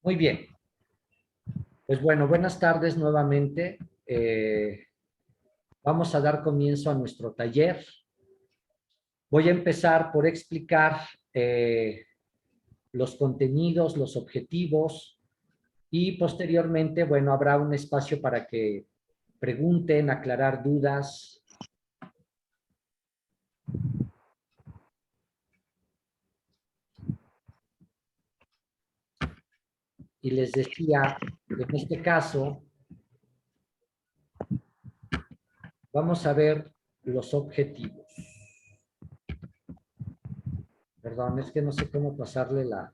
Muy bien. Pues bueno, buenas tardes nuevamente. Vamos a dar comienzo a nuestro taller. Voy a empezar por explicar los contenidos, los objetivos y posteriormente, bueno, habrá un espacio para que pregunten, aclarar dudas. Y les decía, en este caso, vamos a ver los objetivos. Perdón, es que no sé cómo pasarle la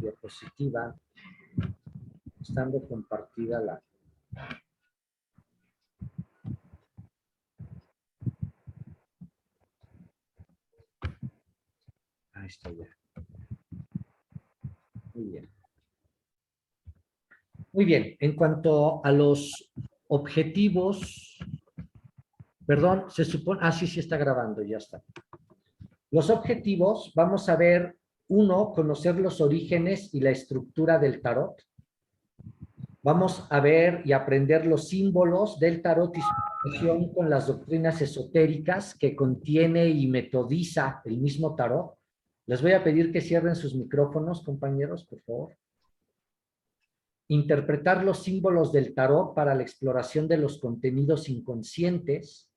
diapositiva, estando compartida la... Ahí está ya. Muy bien. Muy bien, en cuanto a los objetivos, perdón, se supone, sí está grabando, ya está. Los objetivos, vamos a ver, uno, conocer los orígenes y la estructura del tarot. Vamos a ver y aprender los símbolos del tarot y su relación con las doctrinas esotéricas que contiene y metodiza el mismo tarot. Les voy a pedir que cierren sus micrófonos, compañeros, por favor. Interpretar los símbolos del tarot para la exploración de los contenidos inconscientes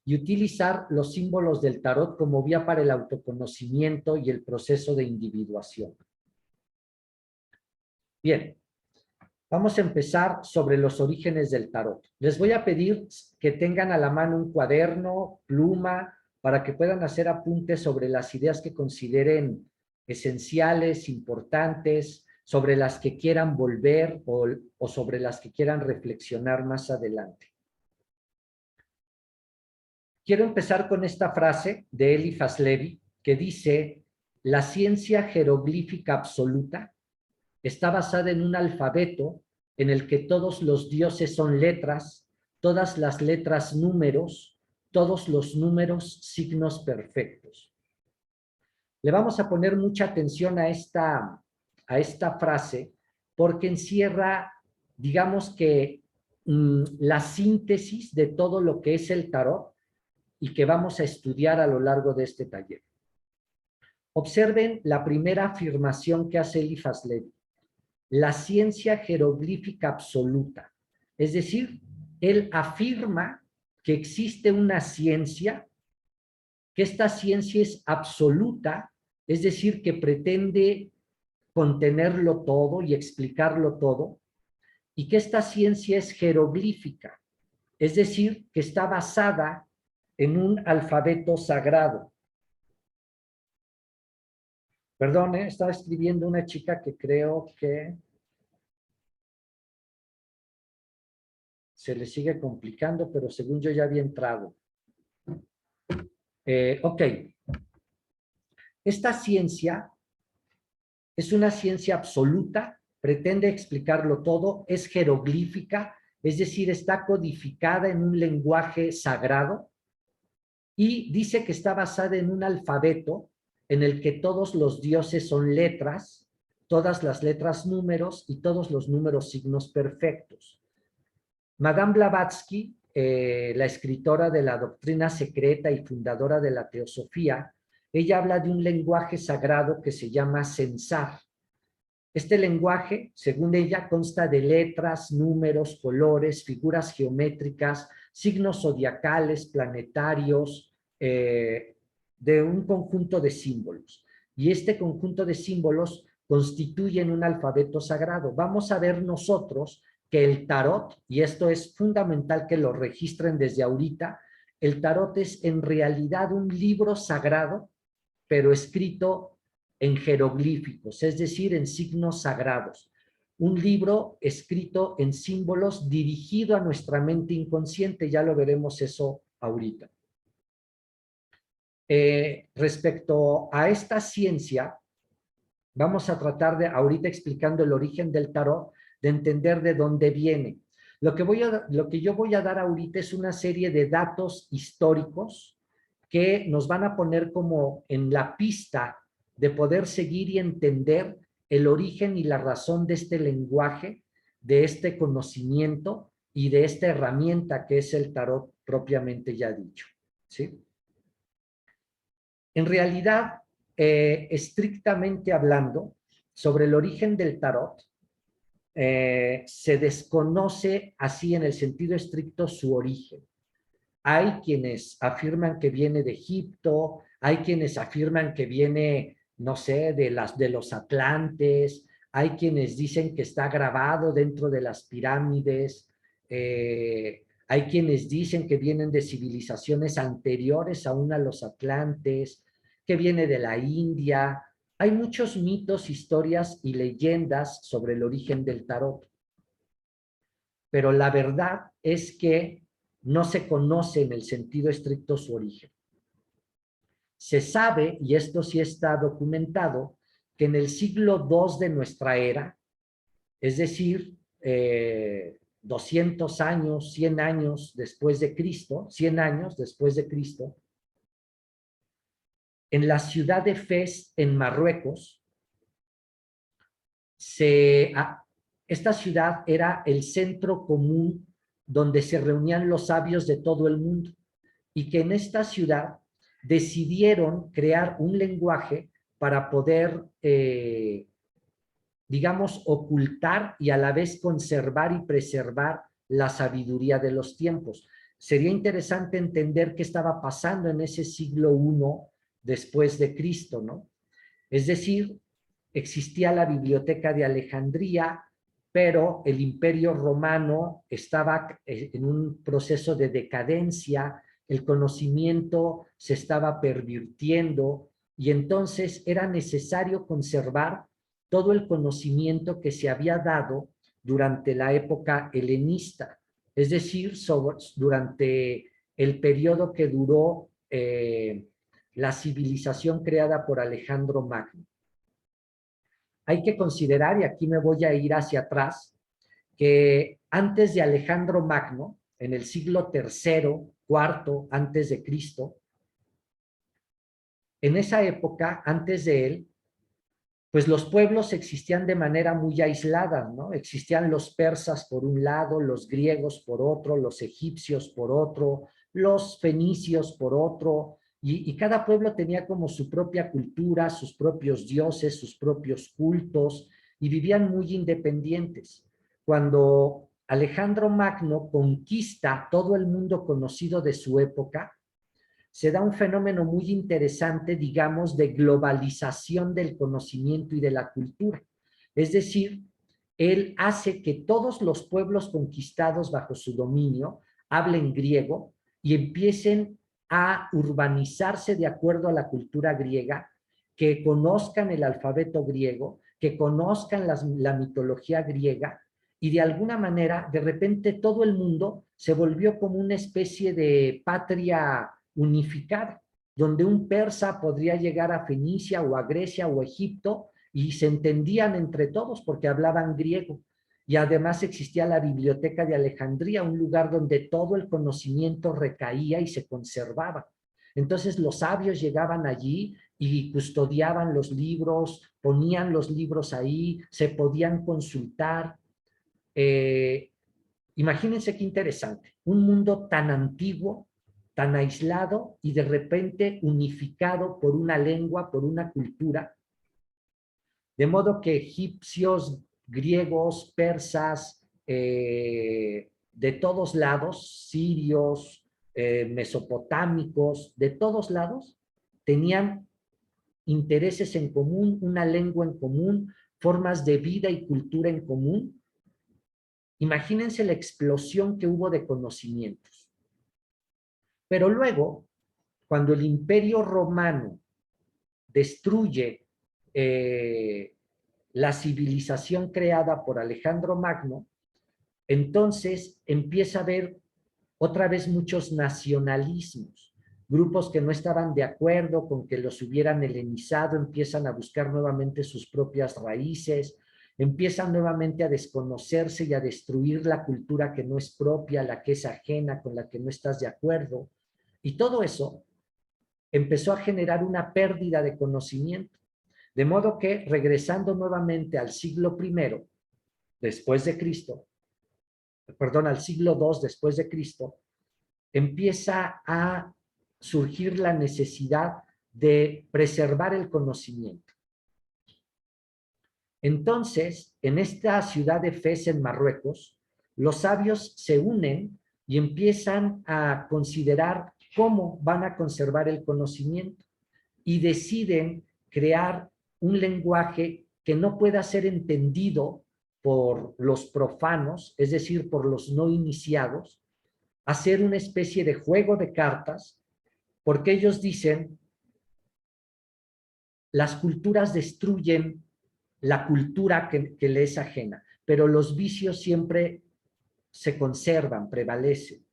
y utilizar los símbolos del tarot como vía para el autoconocimiento y el proceso de individuación. Bien, vamos a empezar sobre los orígenes del tarot. Les voy a pedir que tengan a la mano un cuaderno, pluma, para que puedan hacer apuntes sobre las ideas que consideren esenciales, importantes, sobre las que quieran volver o sobre las que quieran reflexionar más adelante. Quiero empezar con esta frase de Eliphas Levi que dice: la ciencia jeroglífica absoluta está basada en un alfabeto en el que todos los dioses son letras, todas las letras números, todos los números signos perfectos. Le vamos a poner mucha atención a esta frase porque encierra, digamos que, la síntesis de todo lo que es el tarot y que vamos a estudiar a lo largo de este taller. Observen la primera afirmación que hace Eliphas Levi: la ciencia jeroglífica absoluta. Es decir, él afirma que existe una ciencia, que esta ciencia es absoluta, es decir, que pretende contenerlo todo y explicarlo todo, y que esta ciencia es jeroglífica, es decir, que está basada en un alfabeto sagrado. Perdón, estaba escribiendo una chica que creo que se le sigue complicando, pero según yo ya había entrado. Ok. Esta ciencia es una ciencia absoluta, pretende explicarlo todo, es jeroglífica, es decir, está codificada en un lenguaje sagrado y dice que está basada en un alfabeto en el que todos los dioses son letras, todas las letras números y todos los números signos perfectos. Madame Blavatsky, la escritora de la doctrina secreta y fundadora de la teosofía, ella habla de un lenguaje sagrado que se llama Sensar. Este lenguaje, según ella, consta de letras, números, colores, figuras geométricas, signos zodiacales, planetarios, de un conjunto de símbolos. Y este conjunto de símbolos constituyen un alfabeto sagrado. Vamos a ver nosotros que el tarot, y esto es fundamental que lo registren desde ahorita, el tarot es en realidad un libro sagrado, pero escrito en jeroglíficos, es decir, en signos sagrados. Un libro escrito en símbolos dirigido a nuestra mente inconsciente, ya lo veremos eso ahorita. Respecto a esta ciencia, vamos a tratar de, ahorita explicando el origen del tarot, de entender de dónde viene. Lo que yo voy a dar ahorita es una serie de datos históricos que nos van a poner como en la pista de poder seguir y entender el origen y la razón de este lenguaje, de este conocimiento y de esta herramienta que es el tarot propiamente ya dicho, ¿sí? En realidad, estrictamente hablando, sobre el origen del tarot, se desconoce así en el sentido estricto su origen. Hay quienes afirman que viene de Egipto, hay quienes afirman que viene, no sé, de los atlantes, hay quienes dicen que está grabado dentro de las pirámides, hay quienes dicen que vienen de civilizaciones anteriores aún a los atlantes, que viene de la India. Hay muchos mitos, historias y leyendas sobre el origen del tarot. Pero la verdad es que no se conoce en el sentido estricto su origen. Se sabe, y esto sí está documentado, que en el siglo II de nuestra era, es decir, 200 años, 100 años después de Cristo, 100 años después de Cristo, en la ciudad de Fez, en Marruecos, esta ciudad era el centro común donde se reunían los sabios de todo el mundo, y que en esta ciudad decidieron crear un lenguaje para poder, digamos, ocultar y a la vez conservar y preservar la sabiduría de los tiempos. Sería interesante entender qué estaba pasando en ese siglo I después de Cristo, ¿no? Es decir, existía la Biblioteca de Alejandría, pero el Imperio Romano estaba en un proceso de decadencia, el conocimiento se estaba pervirtiendo y entonces era necesario conservar todo el conocimiento que se había dado durante la época helenista, es decir, durante el periodo que duró la civilización creada por Alejandro Magno. Hay que considerar, y aquí me voy a ir hacia atrás, que antes de Alejandro Magno, en el siglo III, IV antes de Cristo, en esa época, antes de él, pues los pueblos existían de manera muy aislada, ¿no? Existían los persas por un lado, los griegos por otro, los egipcios por otro, los fenicios por otro, y cada pueblo tenía como su propia cultura, sus propios dioses, sus propios cultos, y vivían muy independientes. Cuando Alejandro Magno conquista todo el mundo conocido de su época, se da un fenómeno muy interesante, digamos, de globalización del conocimiento y de la cultura. Es decir, él hace que todos los pueblos conquistados bajo su dominio hablen griego y empiecen a urbanizarse de acuerdo a la cultura griega, que conozcan el alfabeto griego, que conozcan la mitología griega, y de alguna manera, de repente, todo el mundo se volvió como una especie de patria unificada, donde un persa podría llegar a Fenicia o a Grecia o a Egipto y se entendían entre todos porque hablaban griego. Y además existía la Biblioteca de Alejandría, un lugar donde todo el conocimiento recaía y se conservaba. Entonces los sabios llegaban allí y custodiaban los libros, ponían los libros ahí, se podían consultar. Imagínense qué interesante, un mundo tan antiguo, tan aislado y de repente unificado por una lengua, por una cultura, de modo que egipcios, griegos, persas, de todos lados, sirios, mesopotámicos, de todos lados, tenían intereses en común, una lengua en común, formas de vida y cultura en común. Imagínense la explosión que hubo de conocimientos. Pero luego, cuando el Imperio Romano destruye la civilización creada por Alejandro Magno, entonces empieza a haber otra vez muchos nacionalismos. Grupos que no estaban de acuerdo con que los hubieran helenizado empiezan a buscar nuevamente sus propias raíces, empiezan nuevamente a desconocerse y a destruir la cultura que no es propia, la que es ajena, con la que no estás de acuerdo. Y todo eso empezó a generar una pérdida de conocimiento. De modo que, regresando nuevamente al siglo I después de Cristo, perdón, al siglo II después de Cristo, empieza a surgir la necesidad de preservar el conocimiento. Entonces, en esta ciudad de Fez, en Marruecos, los sabios se unen y empiezan a considerar cómo van a conservar el conocimiento y deciden crear un lenguaje que no pueda ser entendido por los profanos, es decir, por los no iniciados, hacer una especie de juego de cartas, porque ellos dicen, las culturas destruyen la cultura que le es ajena, pero los vicios siempre se conservan, prevalecen.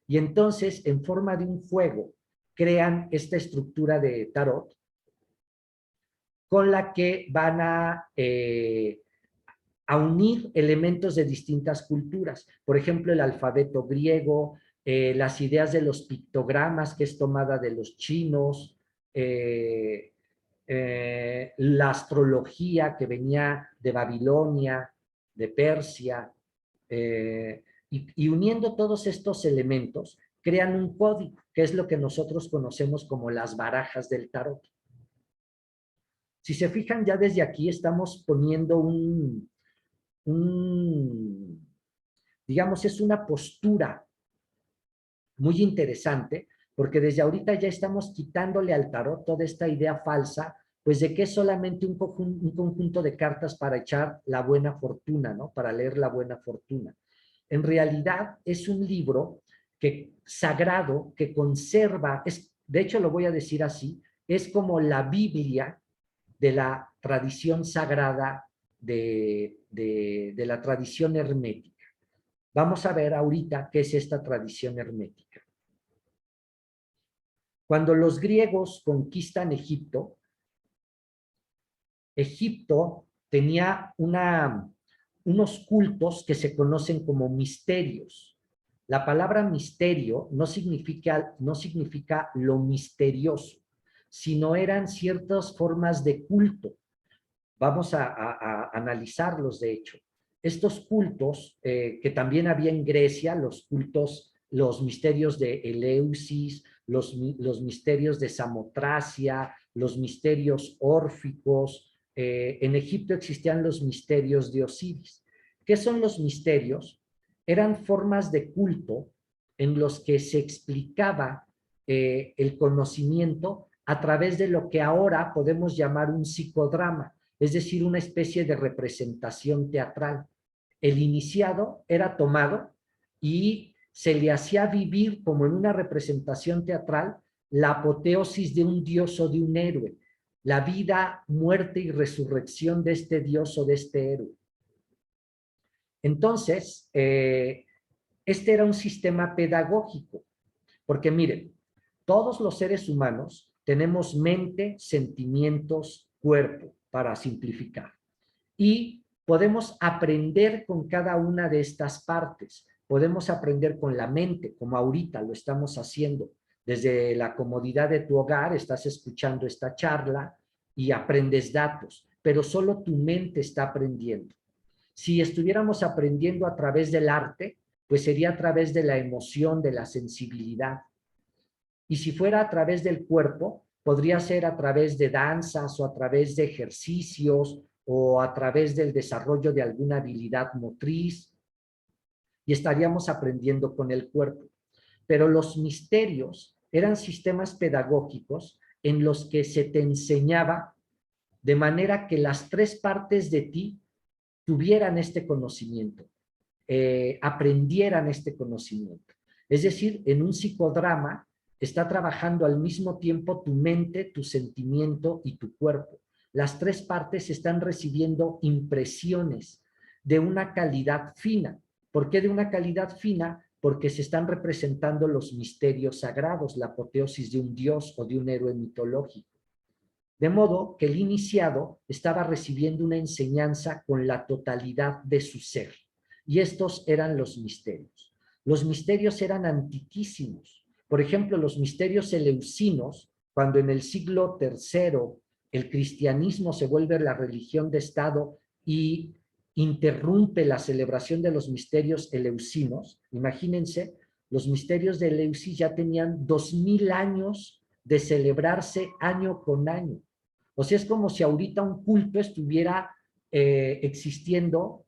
Y entonces, en forma de un juego, crean esta estructura de tarot con la que van a unir elementos de distintas culturas. Por ejemplo, el alfabeto griego, las ideas de los pictogramas, que es tomada de los chinos, la astrología que venía de Babilonia, de Persia, y uniendo todos estos elementos, crean un código, que es lo que nosotros conocemos como las barajas del tarot. Si se fijan, ya desde aquí estamos poniendo digamos, es una postura muy interesante, porque desde ahorita ya estamos quitándole al tarot toda esta idea falsa, pues de que es solamente un conjunto de cartas para echar la buena fortuna, ¿no? Para leer la buena fortuna. En realidad es un libro sagrado que conserva, de hecho lo voy a decir así, es como la Biblia de la tradición sagrada de la tradición hermética. Vamos a ver ahorita qué es esta tradición hermética. Cuando los griegos conquistan Egipto, Egipto tenía unos cultos que se conocen como misterios. La palabra misterio no significa lo misterioso, sino eran ciertas formas de culto. Vamos a analizarlos, de hecho. Estos cultos, que también había en Grecia, los cultos, los misterios de Eleusis, los misterios de Samotracia, los misterios órficos. En Egipto existían los misterios de Osiris. ¿Qué son los misterios? Eran formas de culto en los que se explicaba el conocimiento a través de lo que ahora podemos llamar un psicodrama, es decir, una especie de representación teatral. El iniciado era tomado y se le hacía vivir como en una representación teatral la apoteosis de un dios o de un héroe, la vida, muerte y resurrección de este dios o de este héroe. Entonces, este era un sistema pedagógico, porque miren, todos los seres humanos tenemos mente, sentimientos, cuerpo, para simplificar. Y podemos aprender con cada una de estas partes. Podemos aprender con la mente, como ahorita lo estamos haciendo. Desde la comodidad de tu hogar estás escuchando esta charla y aprendes datos, pero solo tu mente está aprendiendo. Si estuviéramos aprendiendo a través del arte, pues sería a través de la emoción, de la sensibilidad. Y si fuera a través del cuerpo, podría ser a través de danzas o a través de ejercicios o a través del desarrollo de alguna habilidad motriz, y estaríamos aprendiendo con el cuerpo. Pero los misterios eran sistemas pedagógicos en los que se te enseñaba de manera que las tres partes de ti tuvieran este conocimiento, aprendieran este conocimiento. Es decir, en un psicodrama está trabajando al mismo tiempo tu mente, tu sentimiento y tu cuerpo. Las tres partes están recibiendo impresiones de una calidad fina. ¿Por qué de una calidad fina? Porque se están representando los misterios sagrados, la apoteosis de un dios o de un héroe mitológico. De modo que el iniciado estaba recibiendo una enseñanza con la totalidad de su ser. Y estos eran los misterios. Los misterios eran antiquísimos. Por ejemplo, los misterios eleusinos, cuando en el siglo III el cristianismo se vuelve la religión de Estado y interrumpe la celebración de los misterios eleusinos. Imagínense, los misterios de Eleusis ya tenían 2000 años de celebrarse año con año. O sea, es como si ahorita un culto estuviera existiendo,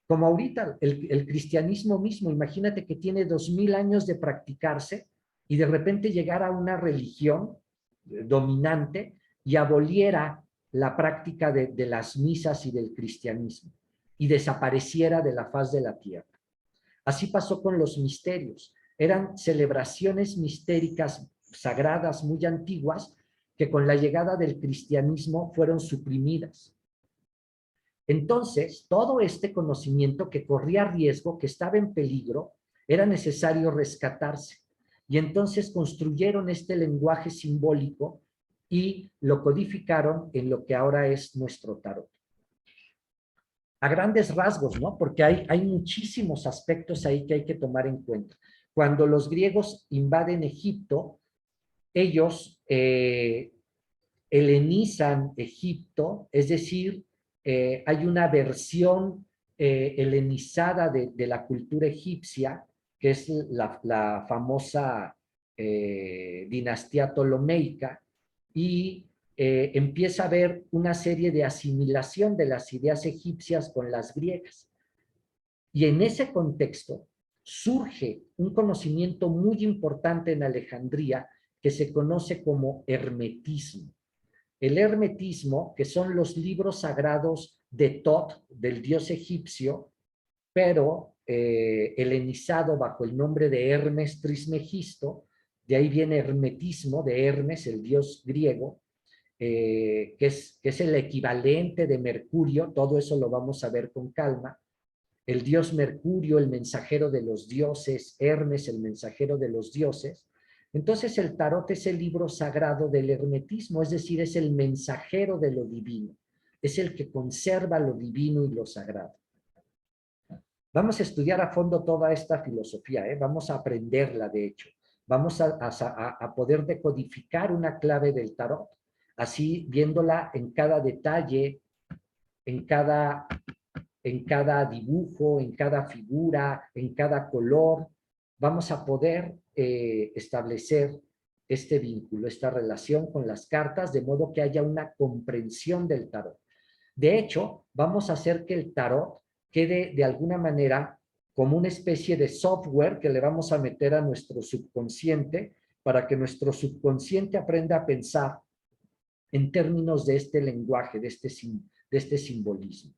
como ahorita el cristianismo mismo. Imagínate que tiene 2000 años de practicarse y de repente llegara a una religión dominante y aboliera la práctica de las misas y del cristianismo y desapareciera de la faz de la tierra. Así pasó con los misterios. Eran celebraciones mistéricas sagradas muy antiguas que con la llegada del cristianismo fueron suprimidas. Entonces, todo este conocimiento que corría riesgo, que estaba en peligro, era necesario rescatarse. Y entonces construyeron este lenguaje simbólico y lo codificaron en lo que ahora es nuestro tarot. A grandes rasgos, ¿no? Porque hay muchísimos aspectos ahí que hay que tomar en cuenta. Cuando los griegos invaden Egipto, ellos helenizan Egipto, es decir, hay una versión helenizada de la cultura egipcia, que es la famosa dinastía ptolomeica, y empieza a haber una serie de asimilación de las ideas egipcias con las griegas. Y en ese contexto surge un conocimiento muy importante en Alejandría que se conoce como hermetismo. El hermetismo, que son los libros sagrados de Tot, del dios egipcio, pero helenizado bajo el nombre de Hermes Trismegisto. De ahí viene hermetismo de Hermes, el dios griego, que es el equivalente de Mercurio. Todo eso lo vamos a ver con calma. El dios Mercurio, el mensajero de los dioses, Hermes, el mensajero de los dioses. Entonces el tarot es el libro sagrado del hermetismo, es decir, es el mensajero de lo divino, es el que conserva lo divino y lo sagrado. Vamos a estudiar a fondo toda esta filosofía, vamos a aprenderla de hecho. Vamos a poder decodificar una clave del tarot, así viéndola en cada detalle, en cada dibujo, en cada figura, en cada color. Vamos a poder establecer este vínculo, esta relación con las cartas, de modo que haya una comprensión del tarot. De hecho, vamos a hacer que el tarot quede de alguna manera como una especie de software que le vamos a meter a nuestro subconsciente para que nuestro subconsciente aprenda a pensar en términos de este lenguaje, de este simbolismo.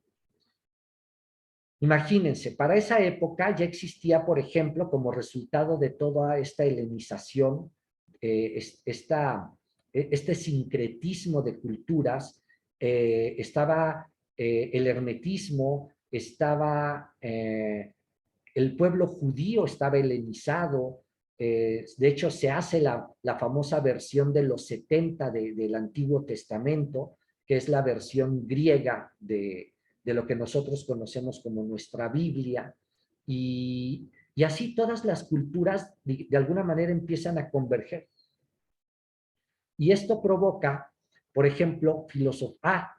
Imagínense, para esa época ya existía, por ejemplo, como resultado de toda esta helenización, este sincretismo de culturas, estaba el hermetismo, estaba el pueblo judío, estaba helenizado. De hecho, se hace la famosa versión de los 70 del Antiguo Testamento, que es la versión griega de lo que nosotros conocemos como nuestra Biblia, y así todas las culturas de alguna manera empiezan a converger. Y esto provoca, por ejemplo,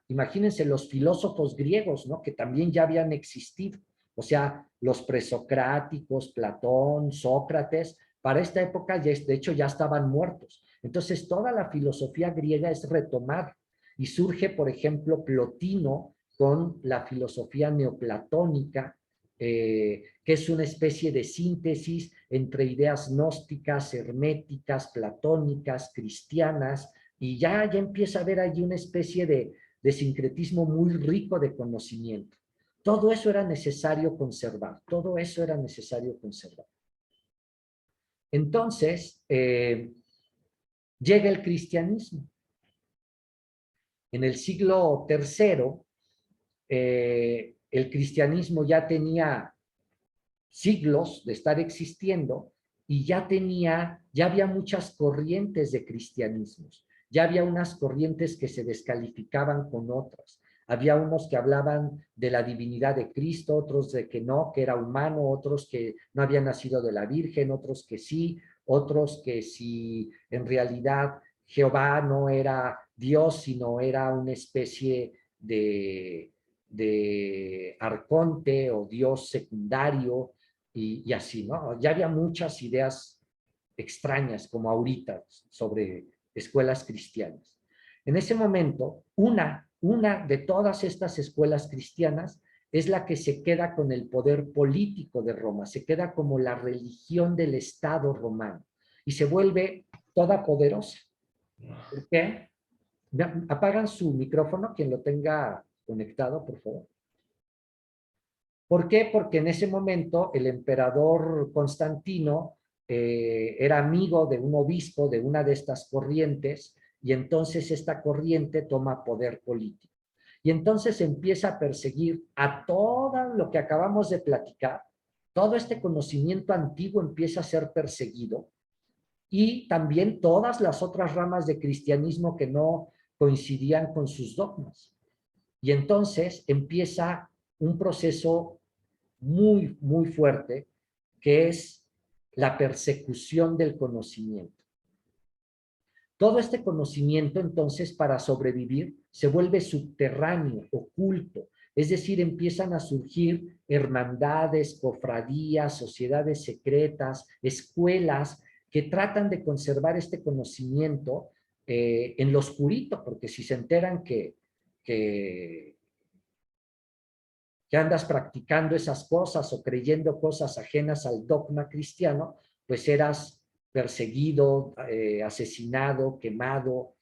imagínense los filósofos griegos, ¿no? Que también ya habían existido, o sea, los presocráticos, Platón, Sócrates, para esta época de hecho ya estaban muertos. Entonces toda la filosofía griega es retomar, y surge, por ejemplo, Plotino, con la filosofía neoplatónica, que es una especie de síntesis entre ideas gnósticas, herméticas, platónicas, cristianas, y ya empieza a haber allí una especie de sincretismo muy rico de conocimiento. Todo eso era necesario conservar, todo eso era necesario conservar. Entonces, llega el cristianismo. En el siglo III, el cristianismo ya tenía siglos de estar existiendo y ya había muchas corrientes de cristianismos. Ya había unas corrientes que se descalificaban con otras. Había unos que hablaban de la divinidad de Cristo, otros de que no, que era humano, otros que no había nacido de la Virgen, otros que sí, otros que si en realidad Jehová no era Dios, sino era una especie de arconte o Dios secundario y así, ¿no? Ya había muchas ideas extrañas como ahorita sobre escuelas cristianas. En ese momento, una de todas estas escuelas cristianas es la que se queda con el poder político de Roma, se queda como la religión del Estado romano y se vuelve toda poderosa. ¿Por qué? Apagan su micrófono, quien lo tenga conectado, por favor. ¿Por qué? Porque en ese momento el emperador Constantino era amigo de un obispo de una de estas corrientes y entonces esta corriente toma poder político. Y entonces empieza a perseguir a todo lo que acabamos de platicar, todo este conocimiento antiguo empieza a ser perseguido y también todas las otras ramas de cristianismo que no coincidían con sus dogmas. Y entonces empieza un proceso muy, muy fuerte, que es la persecución del conocimiento. Todo este conocimiento, entonces, para sobrevivir, se vuelve subterráneo, oculto, es decir, empiezan a surgir hermandades, cofradías, sociedades secretas, escuelas que tratan de conservar este conocimiento en lo oscurito, porque si se enteran que andas practicando esas cosas o creyendo cosas ajenas al dogma cristiano, pues eras perseguido, asesinado, quemado,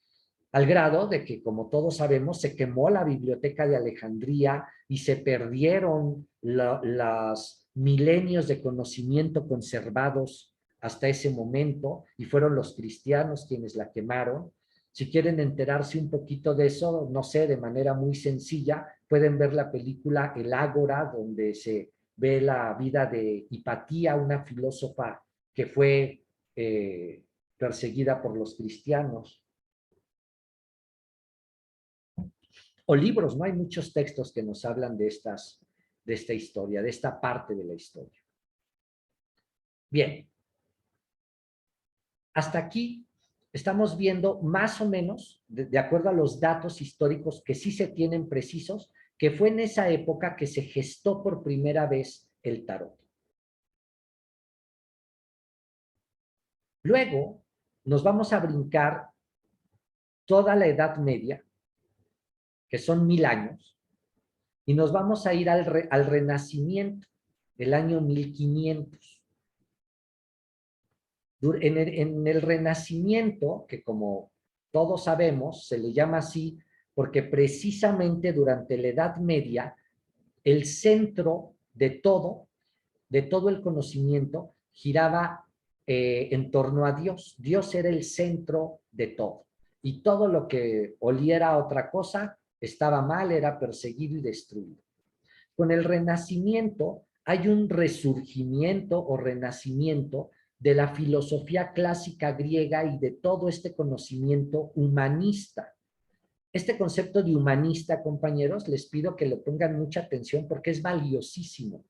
al grado de que, como todos sabemos, se quemó la biblioteca de Alejandría y se perdieron los milenios de conocimiento conservados hasta ese momento, y fueron los cristianos quienes la quemaron. Si quieren enterarse un poquito de eso, no sé, de manera muy sencilla, pueden ver la película El Ágora, donde se ve la vida de Hipatía, una filósofa que fue perseguida por los cristianos. O libros, ¿no? Hay muchos textos que nos hablan de esta historia, de esta parte de la historia. Bien. Hasta aquí estamos viendo más o menos, de acuerdo a los datos históricos que sí se tienen precisos, que fue en esa época que se gestó por primera vez el tarot. Luego nos vamos a brincar toda la Edad Media, que son 1000 años, y nos vamos a ir al Renacimiento, el año 1500. En el Renacimiento, que como todos sabemos, se le llama así porque precisamente durante la Edad Media, el centro de todo el conocimiento, giraba en torno a Dios. Dios era el centro de todo. Y todo lo que oliera a otra cosa estaba mal, era perseguido y destruido. Con el Renacimiento hay un resurgimiento o renacimiento de la filosofía clásica griega y de todo este conocimiento humanista. Este concepto de humanista, compañeros, les pido que le pongan mucha atención porque es valiosísimo.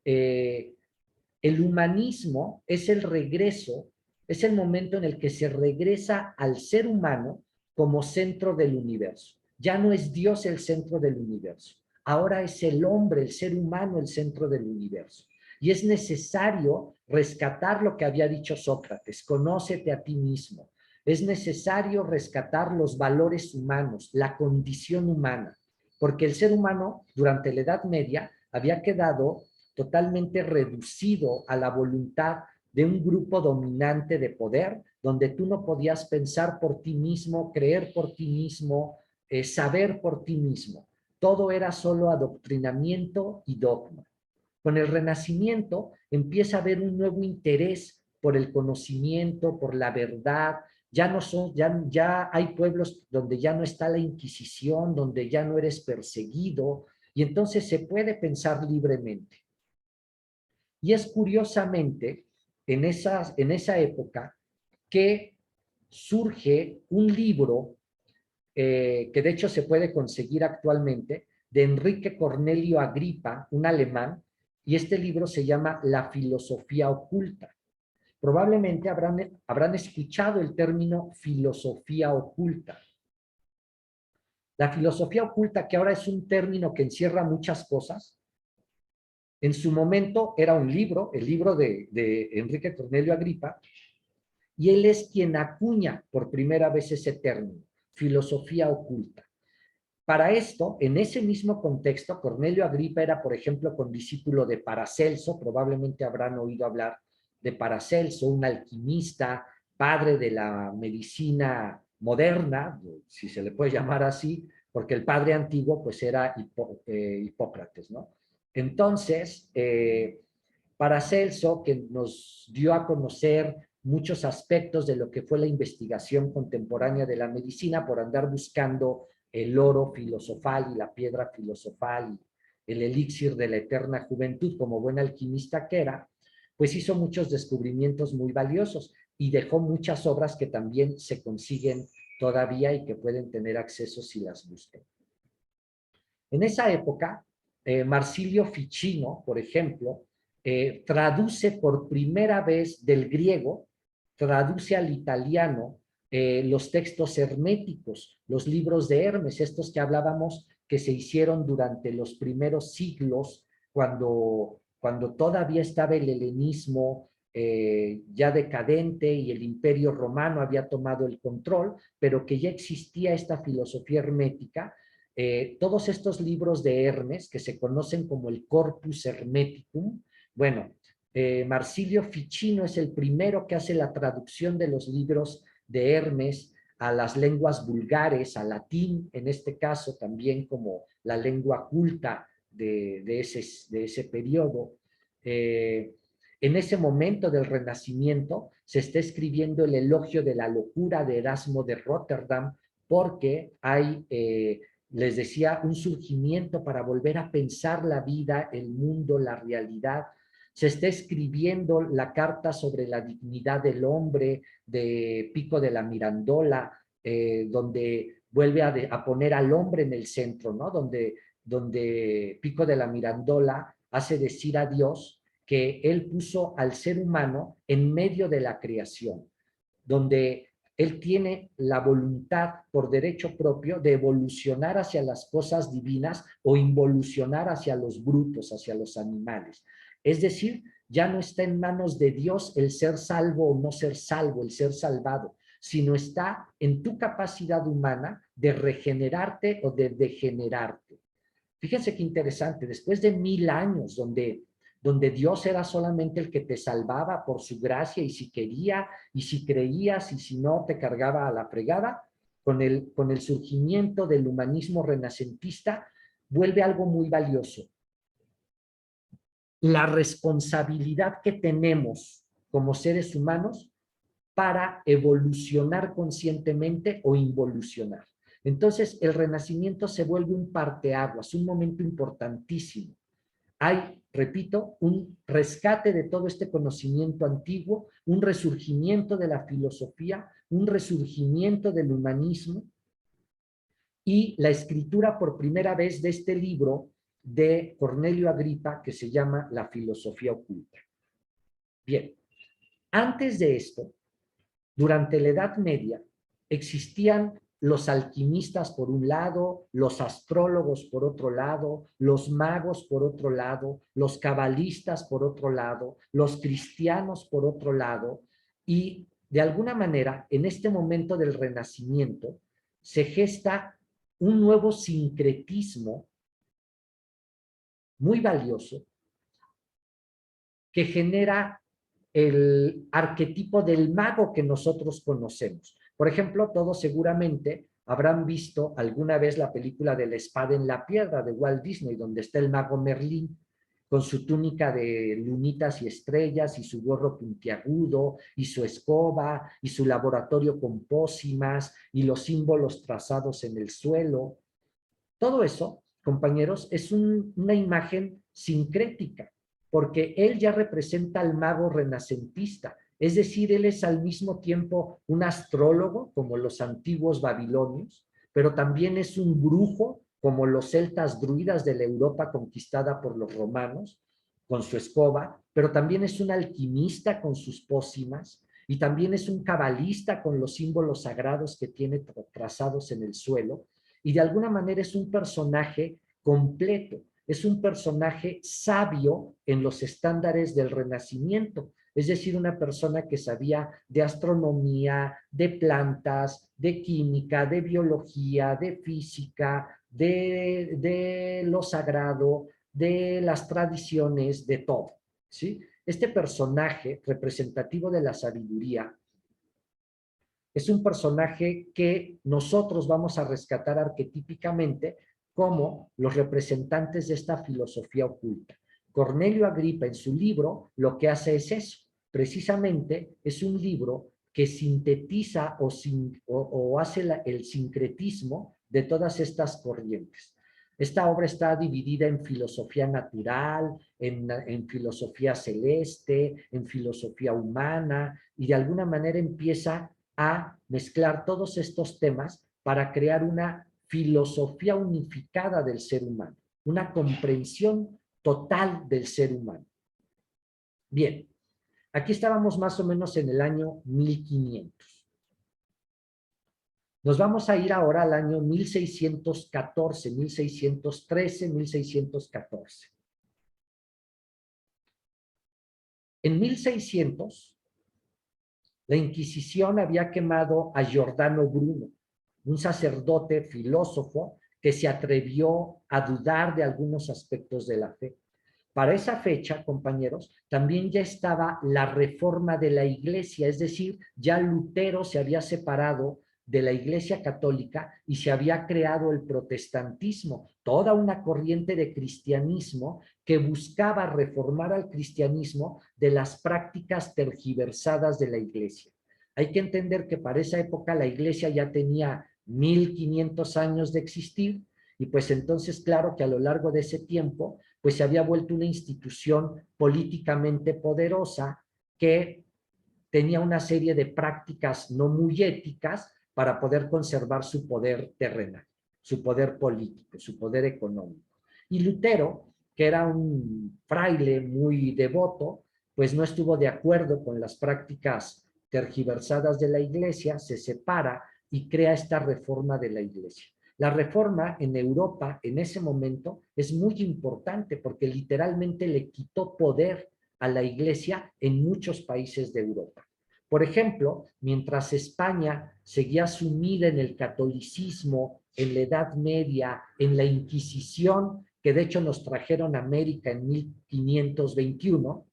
El humanismo es el regreso, es el momento en el que se regresa al ser humano como centro del universo. Ya no es Dios el centro del universo. Ahora es el hombre, el ser humano, el centro del universo. Y es necesario rescatar lo que había dicho Sócrates, conócete a ti mismo. Es necesario rescatar los valores humanos, la condición humana, porque el ser humano durante la Edad Media había quedado totalmente reducido a la voluntad de un grupo dominante de poder, donde tú no podías pensar por ti mismo, creer por ti mismo, saber por ti mismo. Todo era solo adoctrinamiento y dogma. Con el Renacimiento empieza a haber un nuevo interés por el conocimiento, por la verdad. Ya hay pueblos donde ya no está la Inquisición, donde ya no eres perseguido, y entonces se puede pensar libremente. Y es curiosamente en esa época que surge un libro que de hecho se puede conseguir actualmente, de Enrique Cornelio Agripa, un alemán, y este libro se llama La filosofía oculta. Probablemente habrán escuchado el término filosofía oculta. La filosofía oculta, que ahora es un término que encierra muchas cosas, en su momento era un libro, el libro de Enrique Cornelio Agripa, y él es quien acuña por primera vez ese término, filosofía oculta. Para esto, en ese mismo contexto, Cornelio Agripa era, por ejemplo, condiscípulo de Paracelso, probablemente habrán oído hablar de Paracelso, un alquimista, padre de la medicina moderna, si se le puede llamar así, porque el padre antiguo pues era Hipócrates, ¿no? Entonces, Paracelso, que nos dio a conocer muchos aspectos de lo que fue la investigación contemporánea de la medicina por andar buscando el oro filosofal y la piedra filosofal y el elixir de la eterna juventud, como buen alquimista que era, pues hizo muchos descubrimientos muy valiosos y dejó muchas obras que también se consiguen todavía y que pueden tener acceso si las buscan. En esa época, Marsilio Ficino, por ejemplo, traduce por primera vez del griego, traduce al italiano los textos herméticos, los libros de Hermes, estos que hablábamos que se hicieron durante los primeros siglos, cuando todavía estaba el helenismo ya decadente y el imperio romano había tomado el control, pero que ya existía esta filosofía hermética. Todos estos libros de Hermes, que se conocen como el Corpus Hermeticum, bueno, Marsilio Ficino es el primero que hace la traducción de los libros de Hermes a las lenguas vulgares, al latín, en este caso también como la lengua culta de ese periodo. En ese momento del Renacimiento se está escribiendo el elogio de la locura de Erasmo de Rotterdam, porque hay les decía, un surgimiento para volver a pensar la vida, el mundo, la realidad. Se está escribiendo la carta sobre la dignidad del hombre de Pico de la Mirandola, donde vuelve a poner al hombre en el centro, ¿no? Donde Pico de la Mirandola hace decir a Dios que él puso al ser humano en medio de la creación, donde él tiene la voluntad por derecho propio de evolucionar hacia las cosas divinas o involucionar hacia los brutos, hacia los animales. Es decir, ya no está en manos de Dios el ser salvo o no ser salvo, el ser salvado, sino está en tu capacidad humana de regenerarte o de degenerarte. Fíjense qué interesante, después de 1000 años donde Dios era solamente el que te salvaba por su gracia y si quería y si creías y si no te cargaba a la fregada, con el surgimiento del humanismo renacentista vuelve algo muy valioso. La responsabilidad que tenemos como seres humanos para evolucionar conscientemente o involucionar. Entonces, el Renacimiento se vuelve un parteaguas, un momento importantísimo. Hay, repito, un rescate de todo este conocimiento antiguo, un resurgimiento de la filosofía, un resurgimiento del humanismo y la escritura por primera vez de este libro de Cornelio Agripa que se llama La filosofía oculta. Bien, antes de esto, durante la Edad Media, existían los alquimistas por un lado, los astrólogos por otro lado, los magos por otro lado, los cabalistas por otro lado, los cristianos por otro lado, y de alguna manera, en este momento del Renacimiento, se gesta un nuevo sincretismo muy valioso que genera el arquetipo del mago que nosotros conocemos. Por ejemplo, todos seguramente habrán visto alguna vez la película de La espada en la piedra de Walt Disney, donde está el mago Merlín con su túnica de lunitas y estrellas y su gorro puntiagudo y su escoba y su laboratorio con pócimas y los símbolos trazados en el suelo. Todo eso, compañeros, es una imagen sincrética, porque él ya representa al mago renacentista, es decir, él es al mismo tiempo un astrólogo, como los antiguos babilonios, pero también es un brujo, como los celtas druidas de la Europa conquistada por los romanos, con su escoba, pero también es un alquimista con sus pócimas, y también es un cabalista con los símbolos sagrados que tiene trazados en el suelo, y de alguna manera es un personaje completo, es un personaje sabio en los estándares del Renacimiento, es decir, una persona que sabía de astronomía, de plantas, de química, de biología, de física, de lo sagrado, de las tradiciones, de todo, ¿sí? Este personaje representativo de la sabiduría es un personaje que nosotros vamos a rescatar arquetípicamente como los representantes de esta filosofía oculta. Cornelio Agripa en su libro lo que hace es eso, precisamente es un libro que sintetiza o hace el sincretismo de todas estas corrientes. Esta obra está dividida en filosofía natural, en filosofía celeste, en filosofía humana, y de alguna manera empieza a mezclar todos estos temas para crear una filosofía unificada del ser humano, una comprensión total del ser humano. Bien, aquí estábamos más o menos en el año 1500. Nos vamos a ir ahora al año 1614, 1613, 1614. En 1600, la Inquisición había quemado a Giordano Bruno, un sacerdote filósofo que se atrevió a dudar de algunos aspectos de la fe. Para esa fecha, compañeros, también ya estaba la reforma de la Iglesia, es decir, ya Lutero se había separado de la Iglesia Católica y se había creado el protestantismo, toda una corriente de cristianismo que buscaba reformar al cristianismo de las prácticas tergiversadas de la Iglesia. Hay que entender que para esa época la Iglesia ya tenía 1500 años de existir y pues entonces claro que a lo largo de ese tiempo pues se había vuelto una institución políticamente poderosa que tenía una serie de prácticas no muy éticas para poder conservar su poder terrenal, su poder político, su poder económico. Y Lutero, que era un fraile muy devoto, pues no estuvo de acuerdo con las prácticas tergiversadas de la Iglesia, se separa y crea esta reforma de la Iglesia. La reforma en Europa en ese momento es muy importante porque literalmente le quitó poder a la Iglesia en muchos países de Europa. Por ejemplo, mientras España seguía sumida en el catolicismo, en la Edad Media, en la Inquisición, que de hecho nos trajeron a América en 1521,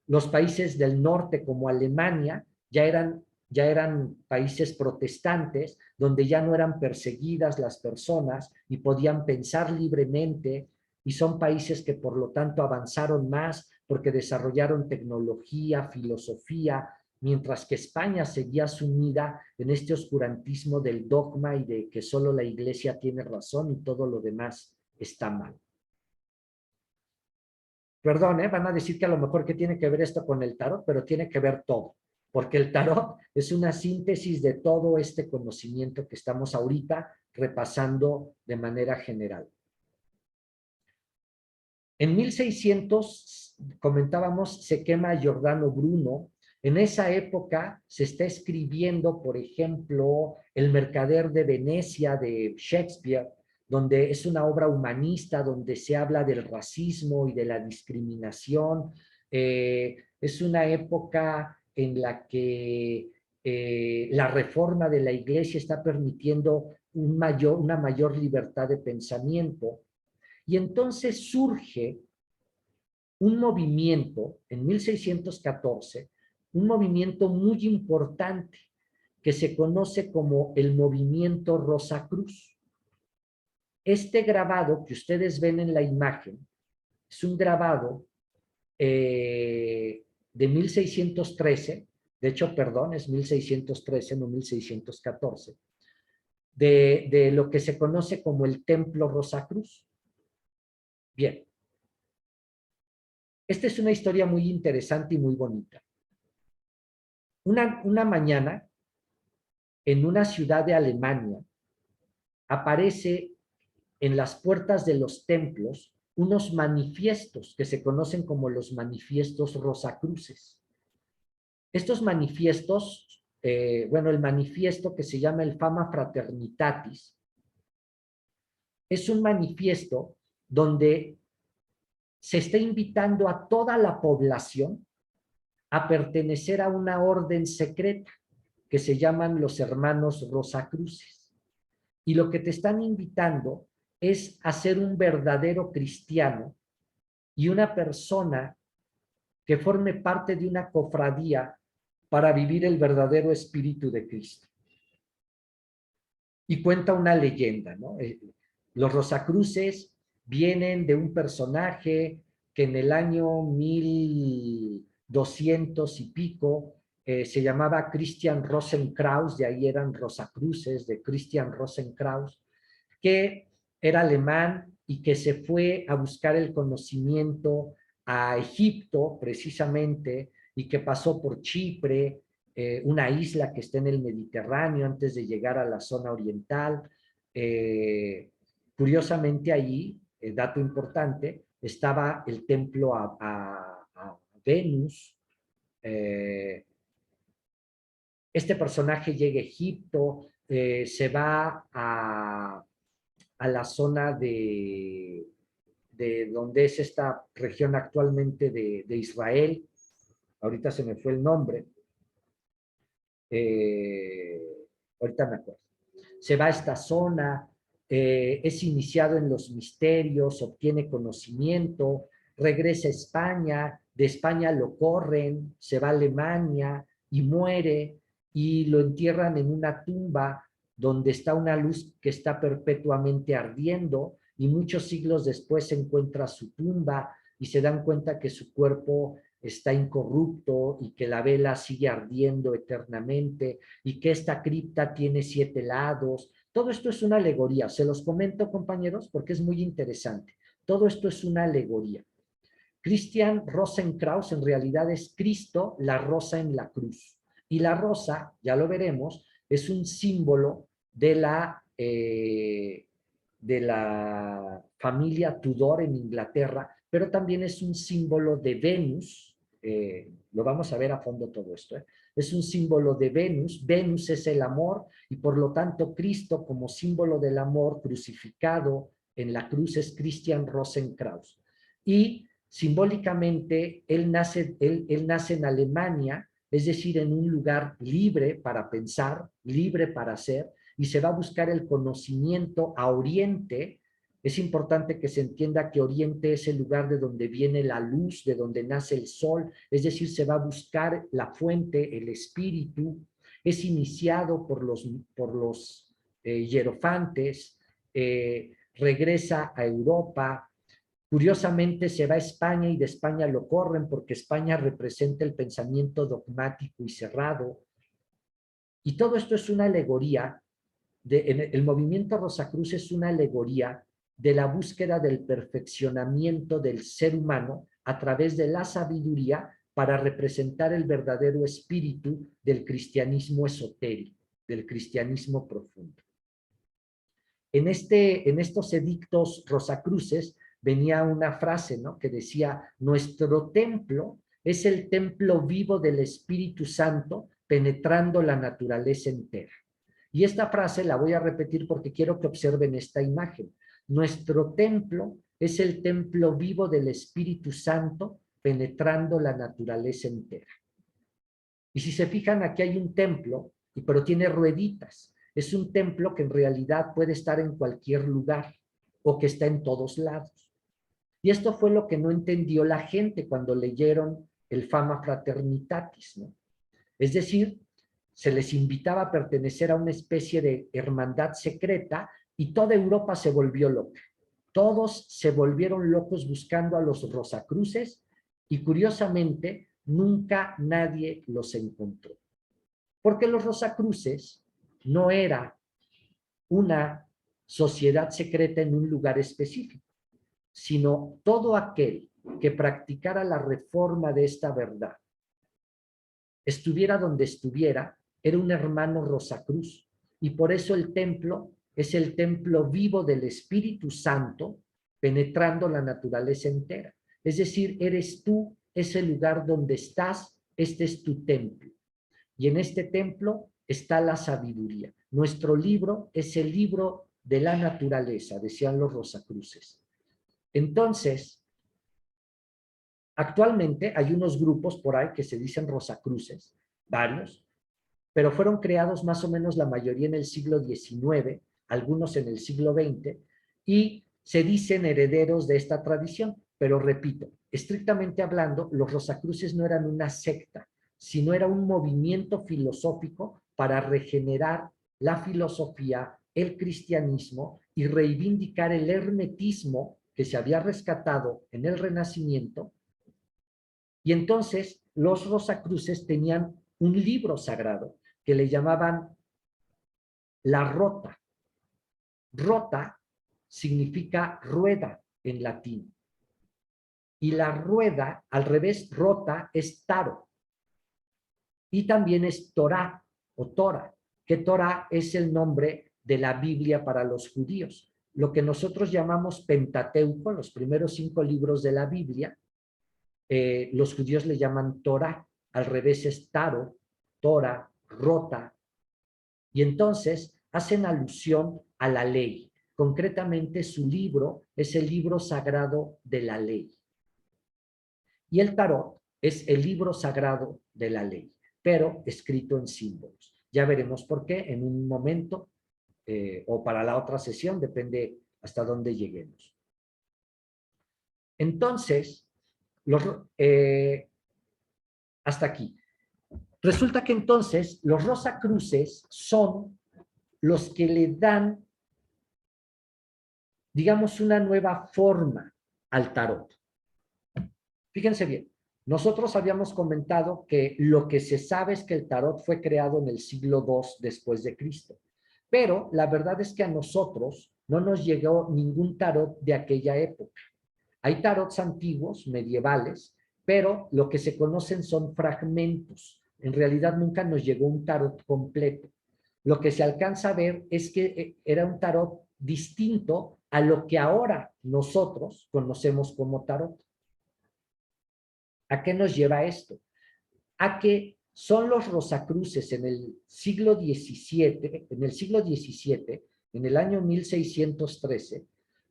los países del norte como Alemania ya eran países protestantes donde ya no eran perseguidas las personas y podían pensar libremente, y son países que por lo tanto avanzaron más porque desarrollaron tecnología, filosofía, mientras que España seguía sumida en este oscurantismo del dogma y de que solo la Iglesia tiene razón y todo lo demás está mal. Perdón, van a decir que a lo mejor que tiene que ver esto con el tarot, pero tiene que ver todo, porque el tarot es una síntesis de todo este conocimiento que estamos ahorita repasando de manera general. En 1600, comentábamos, se quema Giordano Bruno. En esa época se está escribiendo, por ejemplo, El mercader de Venecia de Shakespeare, donde es una obra humanista, donde se habla del racismo y de la discriminación. Es una época en la que la reforma de la Iglesia está permitiendo una mayor libertad de pensamiento. Y entonces surge un movimiento en 1614, un movimiento muy importante que se conoce como el movimiento Rosacruz. Este grabado que ustedes ven en la imagen es un grabado de 1613, de hecho, perdón, es 1613, no 1614, de lo que se conoce como el Templo Rosacruz. Bien, esta es una historia muy interesante y muy bonita. Una mañana, en una ciudad de Alemania, aparece en las puertas de los templos unos manifiestos que se conocen como los manifiestos Rosacruces. Estos manifiestos bueno, el manifiesto que se llama el Fama Fraternitatis. Es un manifiesto donde se está invitando a toda la población a pertenecer a una orden secreta que se llaman los hermanos Rosacruces. Y lo que te están invitando es a ser un verdadero cristiano y una persona que forme parte de una cofradía para vivir el verdadero espíritu de Cristo. Y cuenta una leyenda, ¿no? Los Rosacruces vienen de un personaje que en el año 1200 y pico se llamaba Christian Rosenkraus, de ahí eran Rosacruces, de Christian Rosenkraus, que era alemán y que se fue a buscar el conocimiento a Egipto, precisamente, y que pasó por Chipre, una isla que está en el Mediterráneo antes de llegar a la zona oriental. Curiosamente allí, dato importante, estaba el templo a Venus. Este personaje llega a Egipto, se va a la zona de donde es esta región actualmente de Israel. Ahorita se me fue el nombre. Ahorita me acuerdo. Se va a esta zona, es iniciado en los misterios, obtiene conocimiento, regresa a España, de España lo corren, se va a Alemania y muere y lo entierran en una tumba donde está una luz que está perpetuamente ardiendo y muchos siglos después se encuentra su tumba y se dan cuenta que su cuerpo está incorrupto y que la vela sigue ardiendo eternamente y que esta cripta tiene 7 lados. Todo esto es una alegoría. Se los comento, compañeros, porque es muy interesante. Todo esto es una alegoría. Christian Rosenkraus en realidad es Cristo, la rosa en la cruz. Y la rosa, ya lo veremos, es un símbolo de la familia Tudor en Inglaterra, pero también es un símbolo de Venus. Lo vamos a ver a fondo todo esto. Es un símbolo de Venus. Venus es el amor y por lo tanto Cristo como símbolo del amor crucificado en la cruz es Christian Rosenkraus. Y simbólicamente él nace en Alemania, es decir, en un lugar libre para pensar, libre para ser, y se va a buscar el conocimiento a Oriente. Es importante que se entienda que Oriente es el lugar de donde viene la luz, de donde nace el sol, es decir, se va a buscar la fuente, el espíritu. Es iniciado por los hierofantes, regresa a Europa. Curiosamente se va a España y de España lo corren porque España representa el pensamiento dogmático y cerrado. Y todo esto es una alegoría. El movimiento Rosacruz es una alegoría de la búsqueda del perfeccionamiento del ser humano a través de la sabiduría para representar el verdadero espíritu del cristianismo esotérico, del cristianismo profundo. En estos edictos Rosacruces venía una frase, ¿no?, que decía: nuestro templo es el templo vivo del Espíritu Santo penetrando la naturaleza entera. Y esta frase la voy a repetir porque quiero que observen esta imagen. Nuestro templo es el templo vivo del Espíritu Santo penetrando la naturaleza entera. Y si se fijan, aquí hay un templo, pero tiene rueditas. Es un templo que en realidad puede estar en cualquier lugar o que está en todos lados. Y esto fue lo que no entendió la gente cuando leyeron el Fama Fraternitatis, ¿no? Es decir, se les invitaba a pertenecer a una especie de hermandad secreta y toda Europa se volvió loca. Todos se volvieron locos buscando a los Rosacruces y curiosamente nunca nadie los encontró. Porque los Rosacruces no era una sociedad secreta en un lugar específico, sino todo aquel que practicara la reforma de esta verdad, estuviera donde estuviera, era un hermano Rosacruz. Y por eso el templo es el templo vivo del Espíritu Santo, penetrando la naturaleza entera. Es decir, eres tú, ese lugar donde estás, este es tu templo. y en este templo está la sabiduría. Nuestro libro es el libro de la naturaleza, decían los Rosacruces. Entonces, actualmente hay unos grupos por ahí que se dicen Rosacruces, varios, pero fueron creados más o menos la mayoría en el siglo XIX, algunos en el siglo XX, y se dicen herederos de esta tradición. Pero repito, estrictamente hablando, los Rosacruces no eran una secta, sino era un movimiento filosófico para regenerar la filosofía, el cristianismo y reivindicar el hermetismo que se había rescatado en el Renacimiento. Y entonces los Rosacruces tenían un libro sagrado que le llamaban la rota. Rota significa rueda en latín. Y la rueda, al revés, rota es taro. Y también es Torá o Tora, que Torá es el nombre de la Biblia para los judíos. Lo que nosotros llamamos Pentateuco, los primeros 5 libros de la Biblia, los judíos le llaman Torá, al revés es Taro, Tora, Rota, y entonces hacen alusión a la ley. Concretamente, su libro es el libro sagrado de la ley. Y el tarot es el libro sagrado de la ley, pero escrito en símbolos. Ya veremos por qué en un momento o para la otra sesión, depende hasta dónde lleguemos. Entonces, hasta aquí. Resulta que entonces los Rosacruces son los que le dan, digamos, una nueva forma al tarot. Fíjense bien, nosotros habíamos comentado que lo que se sabe es que el tarot fue creado en el siglo II después de Cristo, pero la verdad es que a nosotros no nos llegó ningún tarot de aquella época. Hay tarots antiguos, medievales, pero lo que se conocen son fragmentos. En realidad nunca nos llegó un tarot completo. Lo que se alcanza a ver es que era un tarot distinto a lo que ahora nosotros conocemos como tarot. ¿A qué nos lleva esto? A que son los Rosacruces en el siglo XVII, en el año 1613,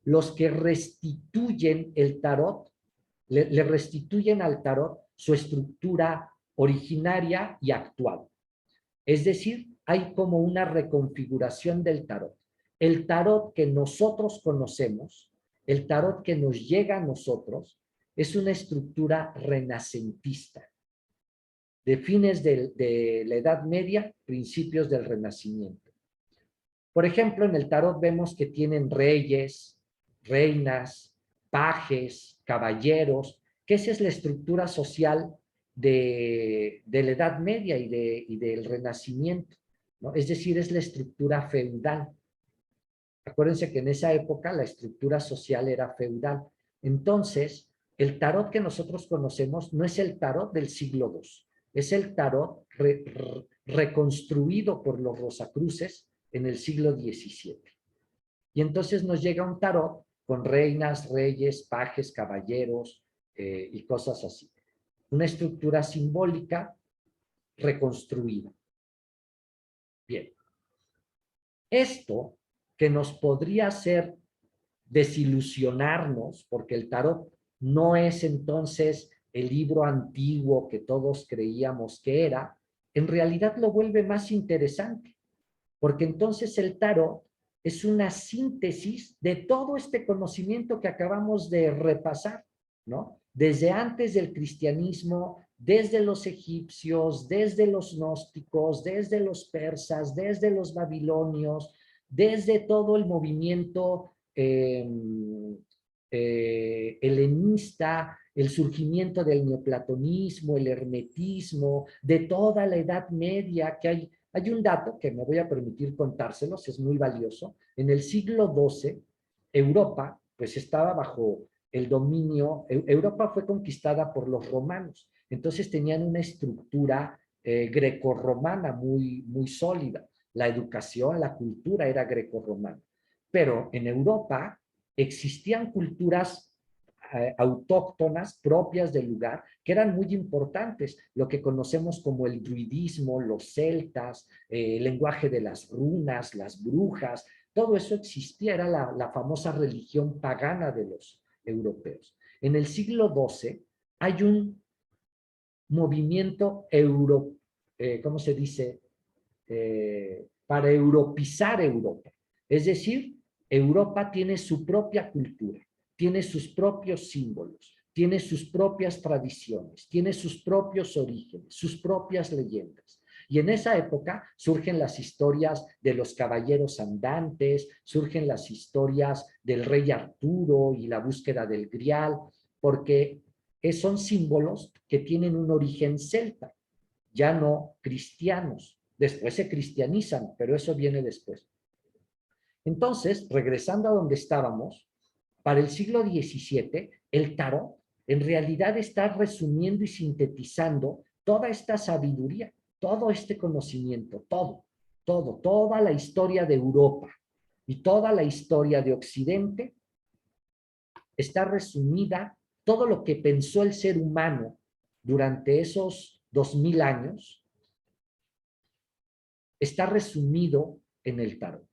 los que restituyen el tarot, le restituyen al tarot su estructura originaria y actual. Es decir, hay como una reconfiguración del tarot. El tarot que nosotros conocemos, el tarot que nos llega a nosotros, es una estructura renacentista, de fines de la Edad Media, principios del Renacimiento. Por ejemplo, en el tarot vemos que tienen reyes, reinas, pajes, caballeros, que esa es la estructura social de la Edad Media y del Renacimiento, ¿no? Es decir, es la estructura feudal. Acuérdense que en esa época la estructura social era feudal. Entonces, el tarot que nosotros conocemos no es el tarot del siglo II, es el tarot reconstruido por los Rosacruces en el siglo XVII. Y entonces nos llega un tarot con reinas, reyes, pajes, caballeros y cosas así. Una estructura simbólica reconstruida. Bien. Esto que nos podría hacer desilusionarnos, porque el tarot no es entonces el libro antiguo que todos creíamos que era, en realidad lo vuelve más interesante, porque entonces el tarot es una síntesis de todo este conocimiento que acabamos de repasar, ¿no? Desde antes del cristianismo, desde los egipcios, desde los gnósticos, desde los persas, desde los babilonios, desde todo el movimiento helenista, el surgimiento del neoplatonismo, el hermetismo, de toda la Edad Media, que hay un dato que me voy a permitir contárselos, es muy valioso. En el siglo XII, Europa, pues estaba bajo el dominio, Europa fue conquistada por los romanos, entonces tenían una estructura grecorromana muy, muy sólida. La educación, la cultura era grecorromana. Pero en Europa existían culturas autóctonas propias del lugar, que eran muy importantes, lo que conocemos como el druidismo, los celtas, el lenguaje de las runas, las brujas, todo eso existía, era la famosa religión pagana de los europeos. En el siglo XII hay un movimiento ¿cómo se dice? Para europizar Europa. Es decir, Europa tiene su propia cultura, tiene sus propios símbolos, tiene sus propias tradiciones, tiene sus propios orígenes, sus propias leyendas. Y en esa época surgen las historias de los caballeros andantes, surgen las historias del rey Arturo y la búsqueda del Grial, porque son símbolos que tienen un origen celta, ya no cristianos. Después se cristianizan, pero eso viene después. Entonces, regresando a donde estábamos, para el siglo XVII, el tarot en realidad está resumiendo y sintetizando toda esta sabiduría, todo este conocimiento, toda la historia de Europa y toda la historia de Occidente está resumida, todo lo que pensó el ser humano durante esos 2000 años está resumido en el tarot.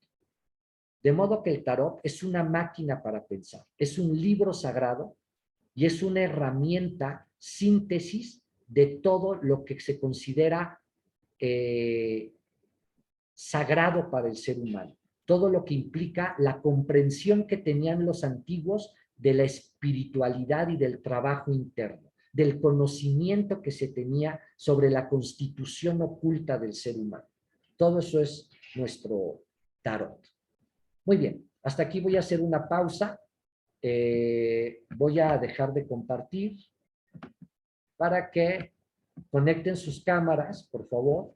De modo que el tarot es una máquina para pensar, es un libro sagrado y es una herramienta síntesis de todo lo que se considera sagrado para el ser humano, todo lo que implica la comprensión que tenían los antiguos de la espiritualidad y del trabajo interno, del conocimiento que se tenía sobre la constitución oculta del ser humano. Todo eso es nuestro tarot. Muy bien, hasta aquí voy a hacer una pausa. Voy a dejar de compartir para que conecten sus cámaras, por favor.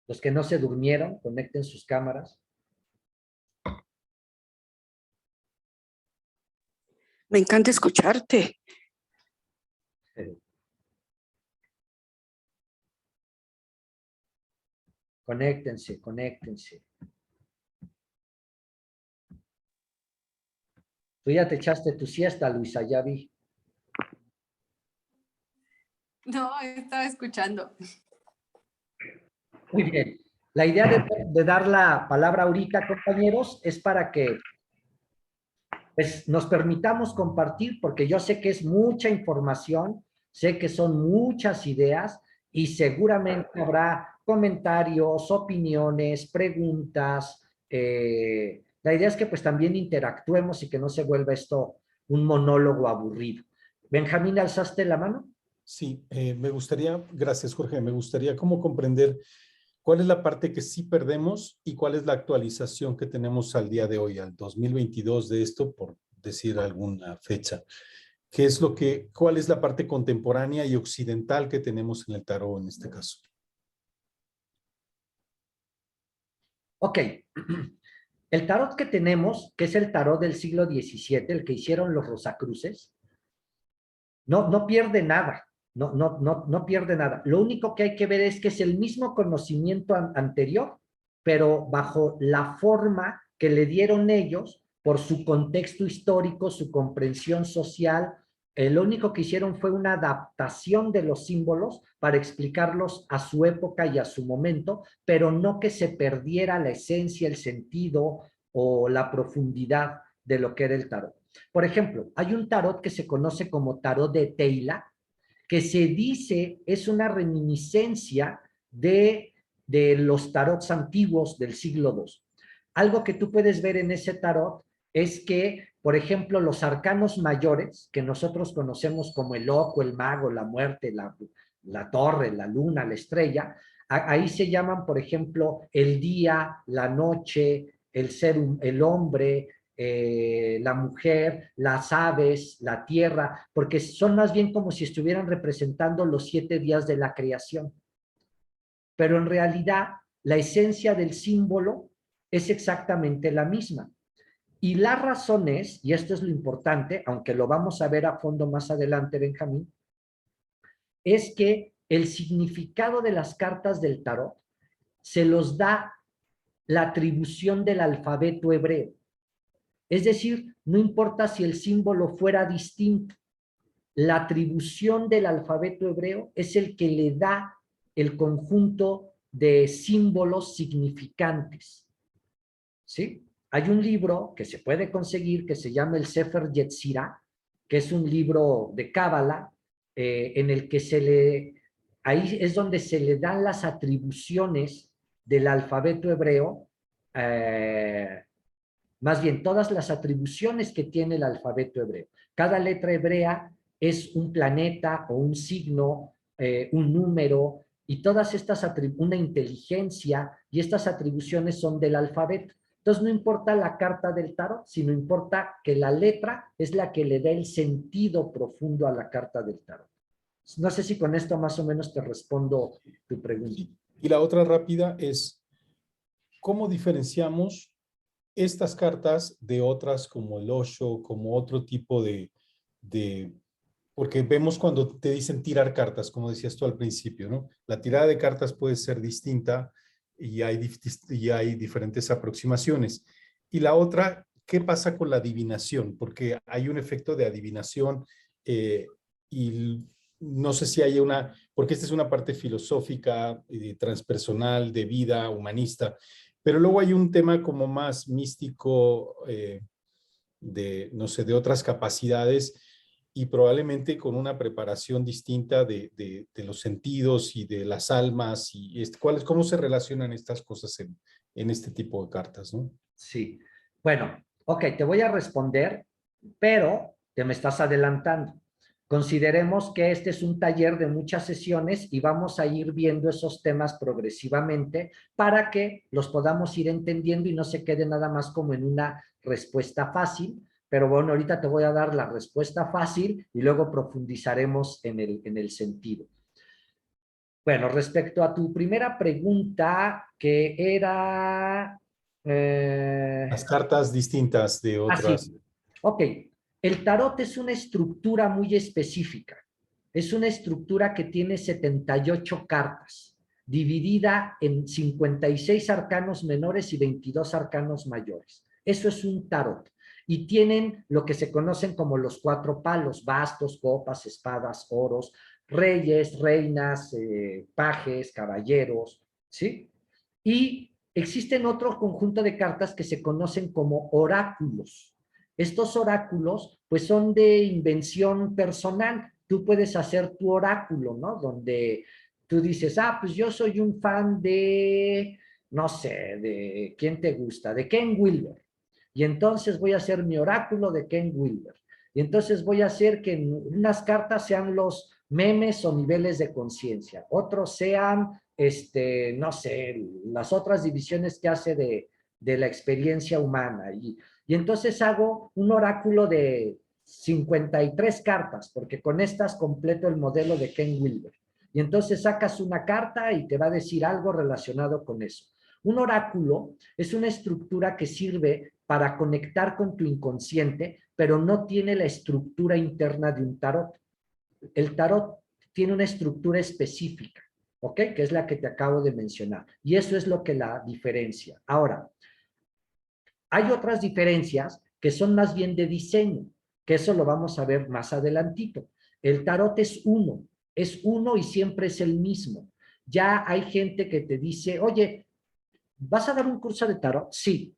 Los que no se durmieron, conecten sus cámaras. Me encanta escucharte. Conéctense, conéctense. Tú ya te echaste tu siesta, Luisa, ya vi. No, estaba escuchando. Muy bien. La idea de dar la palabra ahorita, compañeros, es para que pues, nos permitamos compartir, porque yo sé que es mucha información, sé que son muchas ideas y seguramente habrá comentarios, opiniones, preguntas. La idea es que pues también interactuemos y que no se vuelva esto un monólogo aburrido. Benjamín, ¿alzaste la mano? Sí, me gustaría, gracias Jorge, me gustaría cómo comprender cuál es la parte que sí perdemos y cuál es la actualización que tenemos al día de hoy, al 2022 de esto, por decir alguna fecha. ¿Qué es cuál es la parte contemporánea y occidental que tenemos en el tarot en este caso? Ok. El tarot que tenemos, que es el tarot del siglo XVII, el que hicieron los Rosacruces, no pierde nada. No pierde nada. Lo único que hay que ver es que es el mismo conocimiento anterior, pero bajo la forma que le dieron ellos por su contexto histórico, su comprensión social. Lo único que hicieron fue una adaptación de los símbolos para explicarlos a su época y a su momento, pero no que se perdiera la esencia, el sentido o la profundidad de lo que era el tarot. Por ejemplo, hay un tarot que se conoce como tarot de Teila, que se dice es una reminiscencia de los tarots antiguos del siglo II. Algo que tú puedes ver en ese tarot es que, por ejemplo, los arcanos mayores, que nosotros conocemos como el loco, el mago, la muerte, la torre, la luna, la estrella, ahí se llaman, por ejemplo, el día, la noche, el hombre, la mujer, las aves, la tierra, porque son más bien como si estuvieran representando los 7 días de la creación. Pero en realidad, la esencia del símbolo es exactamente la misma. Y la razón es, y esto es lo importante, aunque lo vamos a ver a fondo más adelante, Benjamín, es que el significado de las cartas del tarot se los da la atribución del alfabeto hebreo. Es decir, no importa si el símbolo fuera distinto, la atribución del alfabeto hebreo es el que le da el conjunto de símbolos significantes. ¿Sí? Hay un libro que se puede conseguir que se llama el Sefer Yetzirah, que es un libro de Cábala, en el que ahí es donde se le dan las atribuciones del alfabeto hebreo, más bien todas las atribuciones que tiene el alfabeto hebreo. Cada letra hebrea es un planeta o un signo, un número, y todas estas una inteligencia, y estas atribuciones son del alfabeto. Entonces no importa la carta del tarot, sino importa que la letra es la que le da el sentido profundo a la carta del tarot. No sé si con esto más o menos te respondo tu pregunta. Y la otra rápida es, ¿cómo diferenciamos estas cartas de otras como el Osho, como otro tipo porque vemos cuando te dicen tirar cartas, como decías tú al principio, ¿no? La tirada de cartas puede ser distinta y hay diferentes aproximaciones. Y la otra, ¿qué pasa con la adivinación? Porque hay un efecto de adivinación y no sé si hay porque esta es una parte filosófica, transpersonal, de vida, humanista, pero luego hay un tema como más místico, no sé, de otras capacidades y probablemente con una preparación distinta de los sentidos y de las almas y cómo se relacionan estas cosas en este tipo de cartas, ¿no? Sí. Bueno, ok, te voy a responder, pero te me estás adelantando. Consideremos que este es un taller de muchas sesiones y vamos a ir viendo esos temas progresivamente para que los podamos ir entendiendo y no se quede nada más como en una respuesta fácil. Pero bueno, ahorita te voy a dar la respuesta fácil y luego profundizaremos en el sentido. Bueno, respecto a tu primera pregunta, que era... Las cartas distintas de otras. sí. Ok, el tarot es una estructura muy específica. Es una estructura que tiene 78 cartas, dividida en 56 arcanos menores y 22 arcanos mayores. Eso es un tarot. Y tienen lo que se conocen como los 4 palos: bastos, copas, espadas, oros, reyes, reinas, pajes, caballeros, ¿sí? Y existen otro conjunto de cartas que se conocen como oráculos. Estos oráculos, pues, son de invención personal. Tú puedes hacer tu oráculo, ¿no? Donde tú dices, pues yo soy un fan de, no sé, de ¿quién te gusta? De Ken Wilber. Y entonces voy a hacer mi oráculo de Ken Wilber. Y entonces voy a hacer que en unas cartas sean los memes o niveles de conciencia, otros sean, no sé, las otras divisiones que hace de la experiencia humana. Y entonces hago un oráculo de 53 cartas, porque con estas completo el modelo de Ken Wilber. Y entonces sacas una carta y te va a decir algo relacionado con eso. Un oráculo es una estructura que sirve para conectar con tu inconsciente, pero no tiene la estructura interna de un tarot. El tarot tiene una estructura específica, ¿ok? Que es la que te acabo de mencionar. Y eso es lo que la diferencia. Ahora, hay otras diferencias que son más bien de diseño, que eso lo vamos a ver más adelantito. El tarot es uno y siempre es el mismo. Ya hay gente que te dice, oye, ¿vas a dar un curso de tarot? Sí.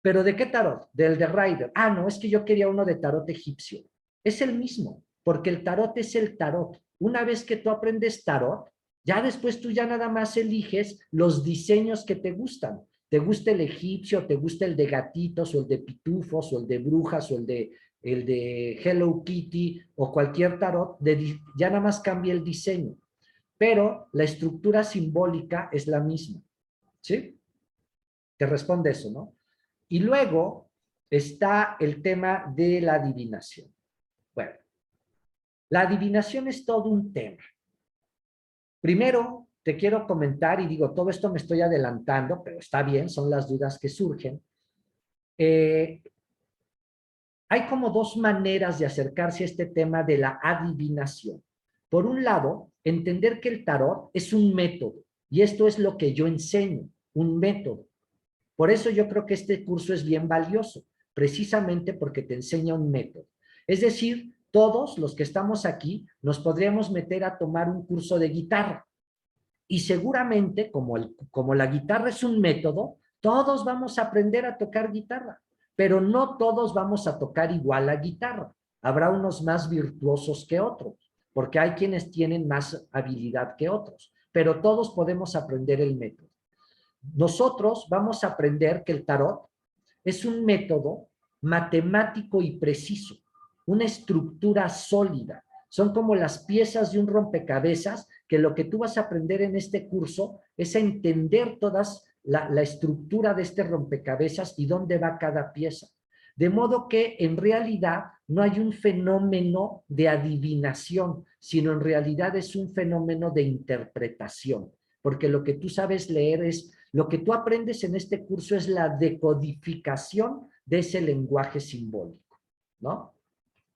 ¿Pero de qué tarot? Del de Rider. No, es que yo quería uno de tarot egipcio. Es el mismo, porque el tarot es el tarot. Una vez que tú aprendes tarot, ya después tú ya nada más eliges los diseños que te gustan. ¿Te gusta el egipcio? ¿Te gusta el de gatitos o el de pitufos o el de brujas o el de Hello Kitty o cualquier tarot? Ya nada más cambia el diseño. Pero la estructura simbólica es la misma. ¿Sí? Te responde eso, ¿no? Y luego está el tema de la adivinación. Bueno, la adivinación es todo un tema. Primero, te quiero comentar, y digo, todo esto me estoy adelantando, pero está bien, son las dudas que surgen. Hay como dos maneras de acercarse a este tema de la adivinación. Por un lado, entender que el tarot es un método, y esto es lo que yo enseño, un método. Por eso yo creo que este curso es bien valioso, precisamente porque te enseña un método. Es decir, todos los que estamos aquí nos podríamos meter a tomar un curso de guitarra. Y seguramente, como la guitarra es un método, todos vamos a aprender a tocar guitarra, pero no todos vamos a tocar igual la guitarra. Habrá unos más virtuosos que otros, porque hay quienes tienen más habilidad que otros, pero todos podemos aprender el método. Nosotros vamos a aprender que el tarot es un método matemático y preciso, una estructura sólida. Son como las piezas de un rompecabezas que lo que tú vas a aprender en este curso es a entender todas la estructura de este rompecabezas y dónde va cada pieza. De modo que en realidad no hay un fenómeno de adivinación, sino en realidad es un fenómeno de interpretación, porque lo que tú sabes leer es, lo que tú aprendes en este curso es la decodificación de ese lenguaje simbólico, ¿no?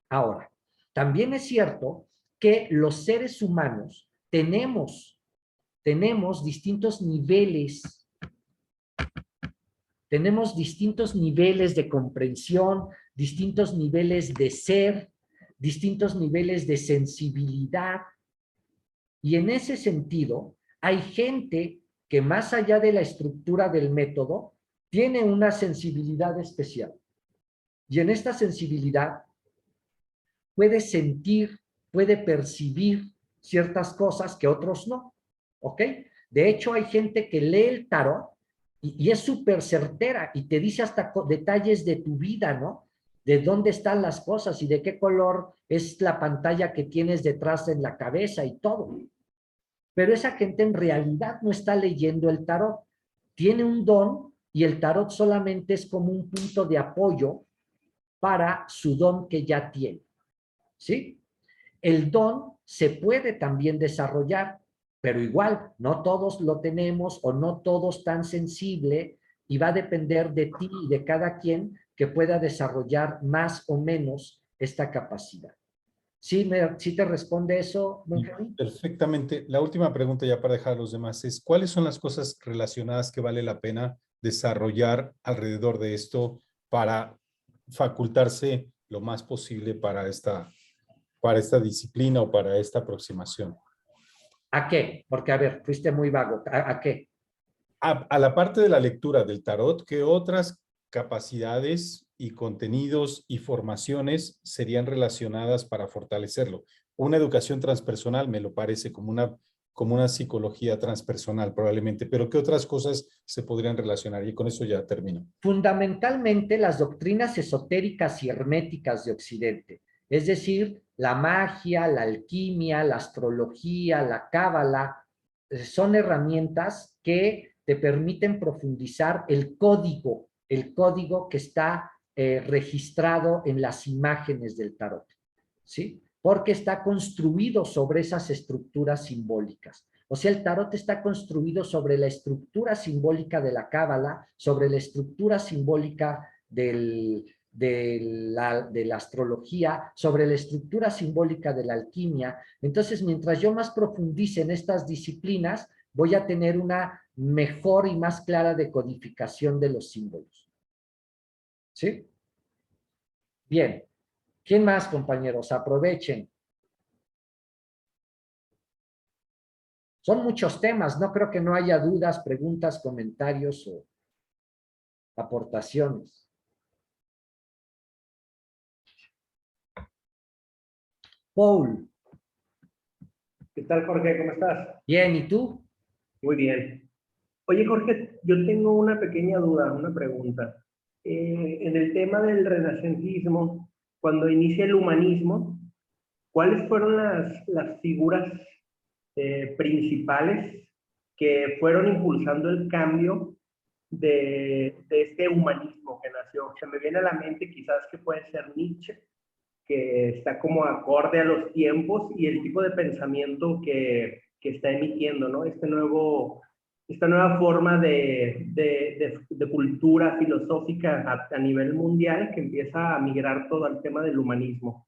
Ahora, también es cierto que los seres humanos tenemos distintos niveles de comprensión, distintos niveles de ser, distintos niveles de sensibilidad. Y en ese sentido, hay gente que más allá de la estructura del método, tiene una sensibilidad especial. Y en esta sensibilidad puede sentir, puede percibir ciertas cosas que otros no, ¿ok? De hecho, hay gente que lee el tarot y es súper certera y te dice hasta detalles de tu vida, ¿no? De dónde están las cosas y de qué color es la pantalla que tienes detrás en la cabeza y todo. Pero esa gente en realidad no está leyendo el tarot. Tiene un don y el tarot solamente es como un punto de apoyo para su don que ya tiene. ¿Sí? El don se puede también desarrollar, pero igual, no todos lo tenemos o no todos tan sensible y va a depender de ti y de cada quien que pueda desarrollar más o menos esta capacidad. ¿Sí te responde eso, Benjamín? Perfectamente. La última pregunta ya para dejar a los demás es, ¿cuáles son las cosas relacionadas que vale la pena desarrollar alrededor de esto para facultarse lo más posible para esta disciplina o para esta aproximación? ¿A qué? Porque, a ver, fuiste muy vago. ¿A qué? A la parte de la lectura del tarot, ¿qué otras capacidades y contenidos y formaciones serían relacionadas para fortalecerlo? Una educación transpersonal me lo parece como una psicología transpersonal probablemente, pero ¿qué otras cosas se podrían relacionar? Y con eso ya termino. Fundamentalmente las doctrinas esotéricas y herméticas de Occidente, es decir, la magia, la alquimia, la astrología, la cábala, son herramientas que te permiten profundizar el código que está registrado en las imágenes del tarot, ¿sí? Porque está construido sobre esas estructuras simbólicas. O sea, el tarot está construido sobre la estructura simbólica de la cábala, sobre la estructura simbólica de la astrología, sobre la estructura simbólica de la alquimia. Entonces, mientras yo más profundice en estas disciplinas, voy a tener una mejor y más clara decodificación de los símbolos. ¿Sí? Bien. ¿Quién más, compañeros? Aprovechen. Son muchos temas, no creo que no haya dudas, preguntas, comentarios o aportaciones. Paul. ¿Qué tal, Jorge? ¿Cómo estás? Bien, ¿y tú? Muy bien. Oye, Jorge, yo tengo una pequeña duda, una pregunta. En el tema del renacentismo, cuando inicia el humanismo, ¿cuáles fueron las figuras principales que fueron impulsando el cambio de este humanismo que nació? Se me viene a la mente quizás que puede ser Nietzsche, que está como acorde a los tiempos y el tipo de pensamiento que está emitiendo, ¿no? Esta nueva forma de cultura filosófica a nivel mundial que empieza a migrar todo al tema del humanismo.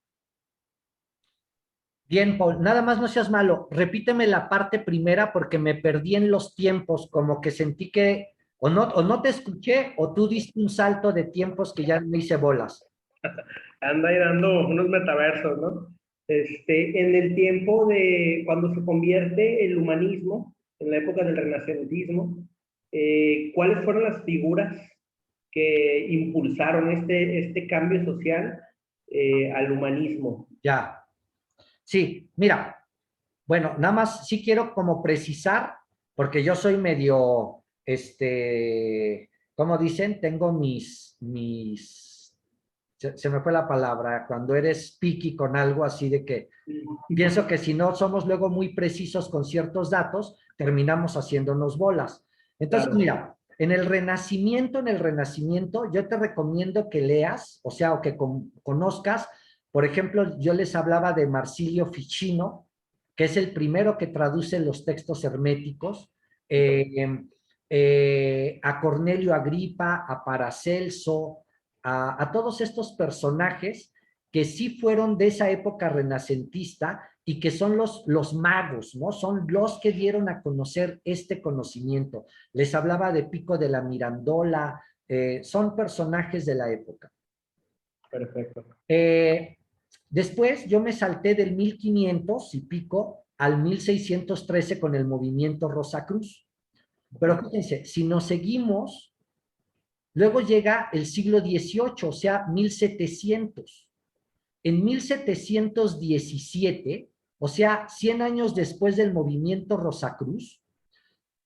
Bien, Paul, nada más no seas malo. Repíteme la parte primera porque me perdí en los tiempos, como que sentí que o no te escuché, o tú diste un salto de tiempos que ya me hice bolas. Anda ahí dando unos metaversos, ¿no? En el tiempo de cuando se convierte el humanismo, en la época del renacentismo, ¿cuáles fueron las figuras que impulsaron este cambio social al humanismo? Ya. Sí, mira, bueno, nada más sí quiero como precisar, porque yo soy medio, ¿cómo dicen? Tengo se me fue la palabra, cuando eres picky con algo así de que pienso que si no somos luego muy precisos con ciertos datos, terminamos haciéndonos bolas. Entonces, Claro. mira, en el Renacimiento, yo te recomiendo que leas, o sea, o que conozcas, por ejemplo, yo les hablaba de Marsilio Ficino, que es el primero que traduce los textos herméticos, a Cornelio Agripa, a Paracelso, a todos estos personajes que sí fueron de esa época renacentista y que son los magos, ¿no? Son los que dieron a conocer este conocimiento. Les hablaba de Pico de la Mirandola, son personajes de la época. Perfecto. Después yo me salté del 1500 y pico al 1613 con el movimiento Rosacruz. Pero fíjense, si nos seguimos, luego llega el siglo XVIII, o sea, 1700. En 1717, o sea, 100 años después del movimiento Rosacruz,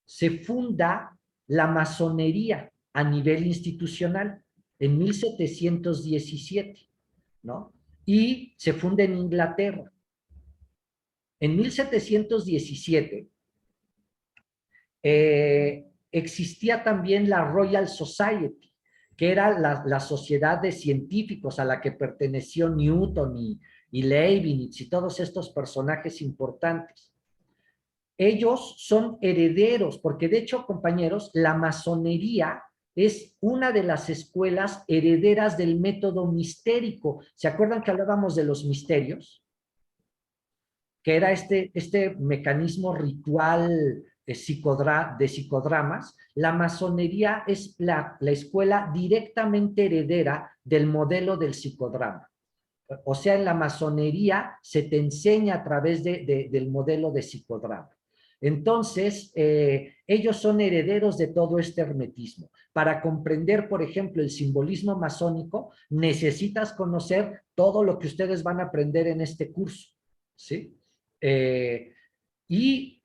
se funda la masonería a nivel institucional en 1717, ¿no? Y se funda en Inglaterra. En 1717 existía también la Royal Society, que era la sociedad de científicos a la que perteneció Newton y Leibniz y todos estos personajes importantes. Ellos son herederos, porque de hecho, compañeros, la masonería es una de las escuelas herederas del método mistérico. ¿Se acuerdan que hablábamos de los misterios? Que era este mecanismo ritual de psicodramas. La masonería es la escuela directamente heredera del modelo del psicodrama. O sea, en la masonería se te enseña a través del modelo de psicodrama. Entonces, ellos son herederos de todo este hermetismo. Para comprender, por ejemplo, el simbolismo masónico, necesitas conocer todo lo que ustedes van a aprender en este curso, ¿sí? Y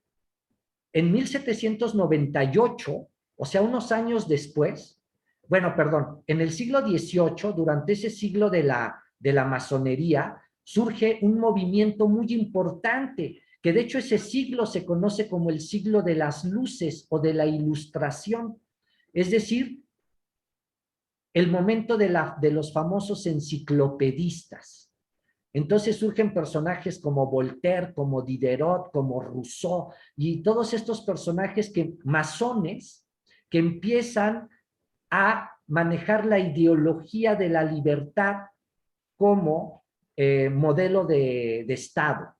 en 1798, o sea, unos años después, bueno, perdón, en el siglo XVIII, durante ese siglo de la masonería, surge un movimiento muy importante, que de hecho ese siglo se conoce como el siglo de las luces o de la ilustración, es decir, el momento de los famosos enciclopedistas. Entonces surgen personajes como Voltaire, como Diderot, como Rousseau, y todos estos personajes masones que empiezan a manejar la ideología de la libertad como modelo de Estado.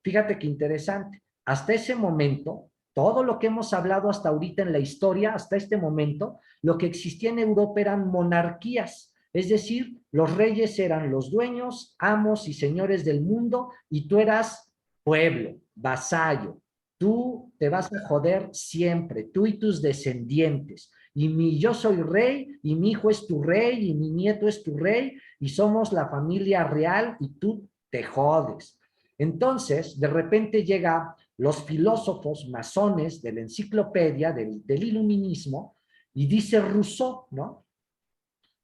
Fíjate qué interesante. Hasta ese momento, todo lo que hemos hablado hasta ahorita en la historia, hasta este momento, lo que existía en Europa eran monarquías. Es decir, los reyes eran los dueños, amos y señores del mundo, y tú eras pueblo, vasallo. Tú te vas a joder siempre, tú y tus descendientes. Y yo soy rey, y mi hijo es tu rey, y mi nieto es tu rey, y somos la familia real, y tú te jodes. Entonces, de repente llegan los filósofos masones de la enciclopedia, del iluminismo, y dice Rousseau, ¿no?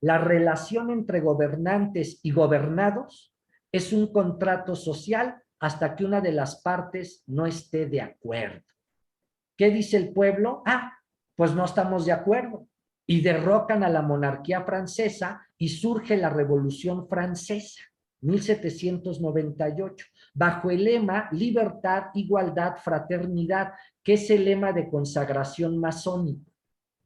La relación entre gobernantes y gobernados es un contrato social hasta que una de las partes no esté de acuerdo. ¿Qué dice el pueblo? Pues no estamos de acuerdo. Y derrocan a la monarquía francesa y surge la Revolución Francesa, 1798, bajo el lema libertad, igualdad, fraternidad, que es el lema de consagración masónico.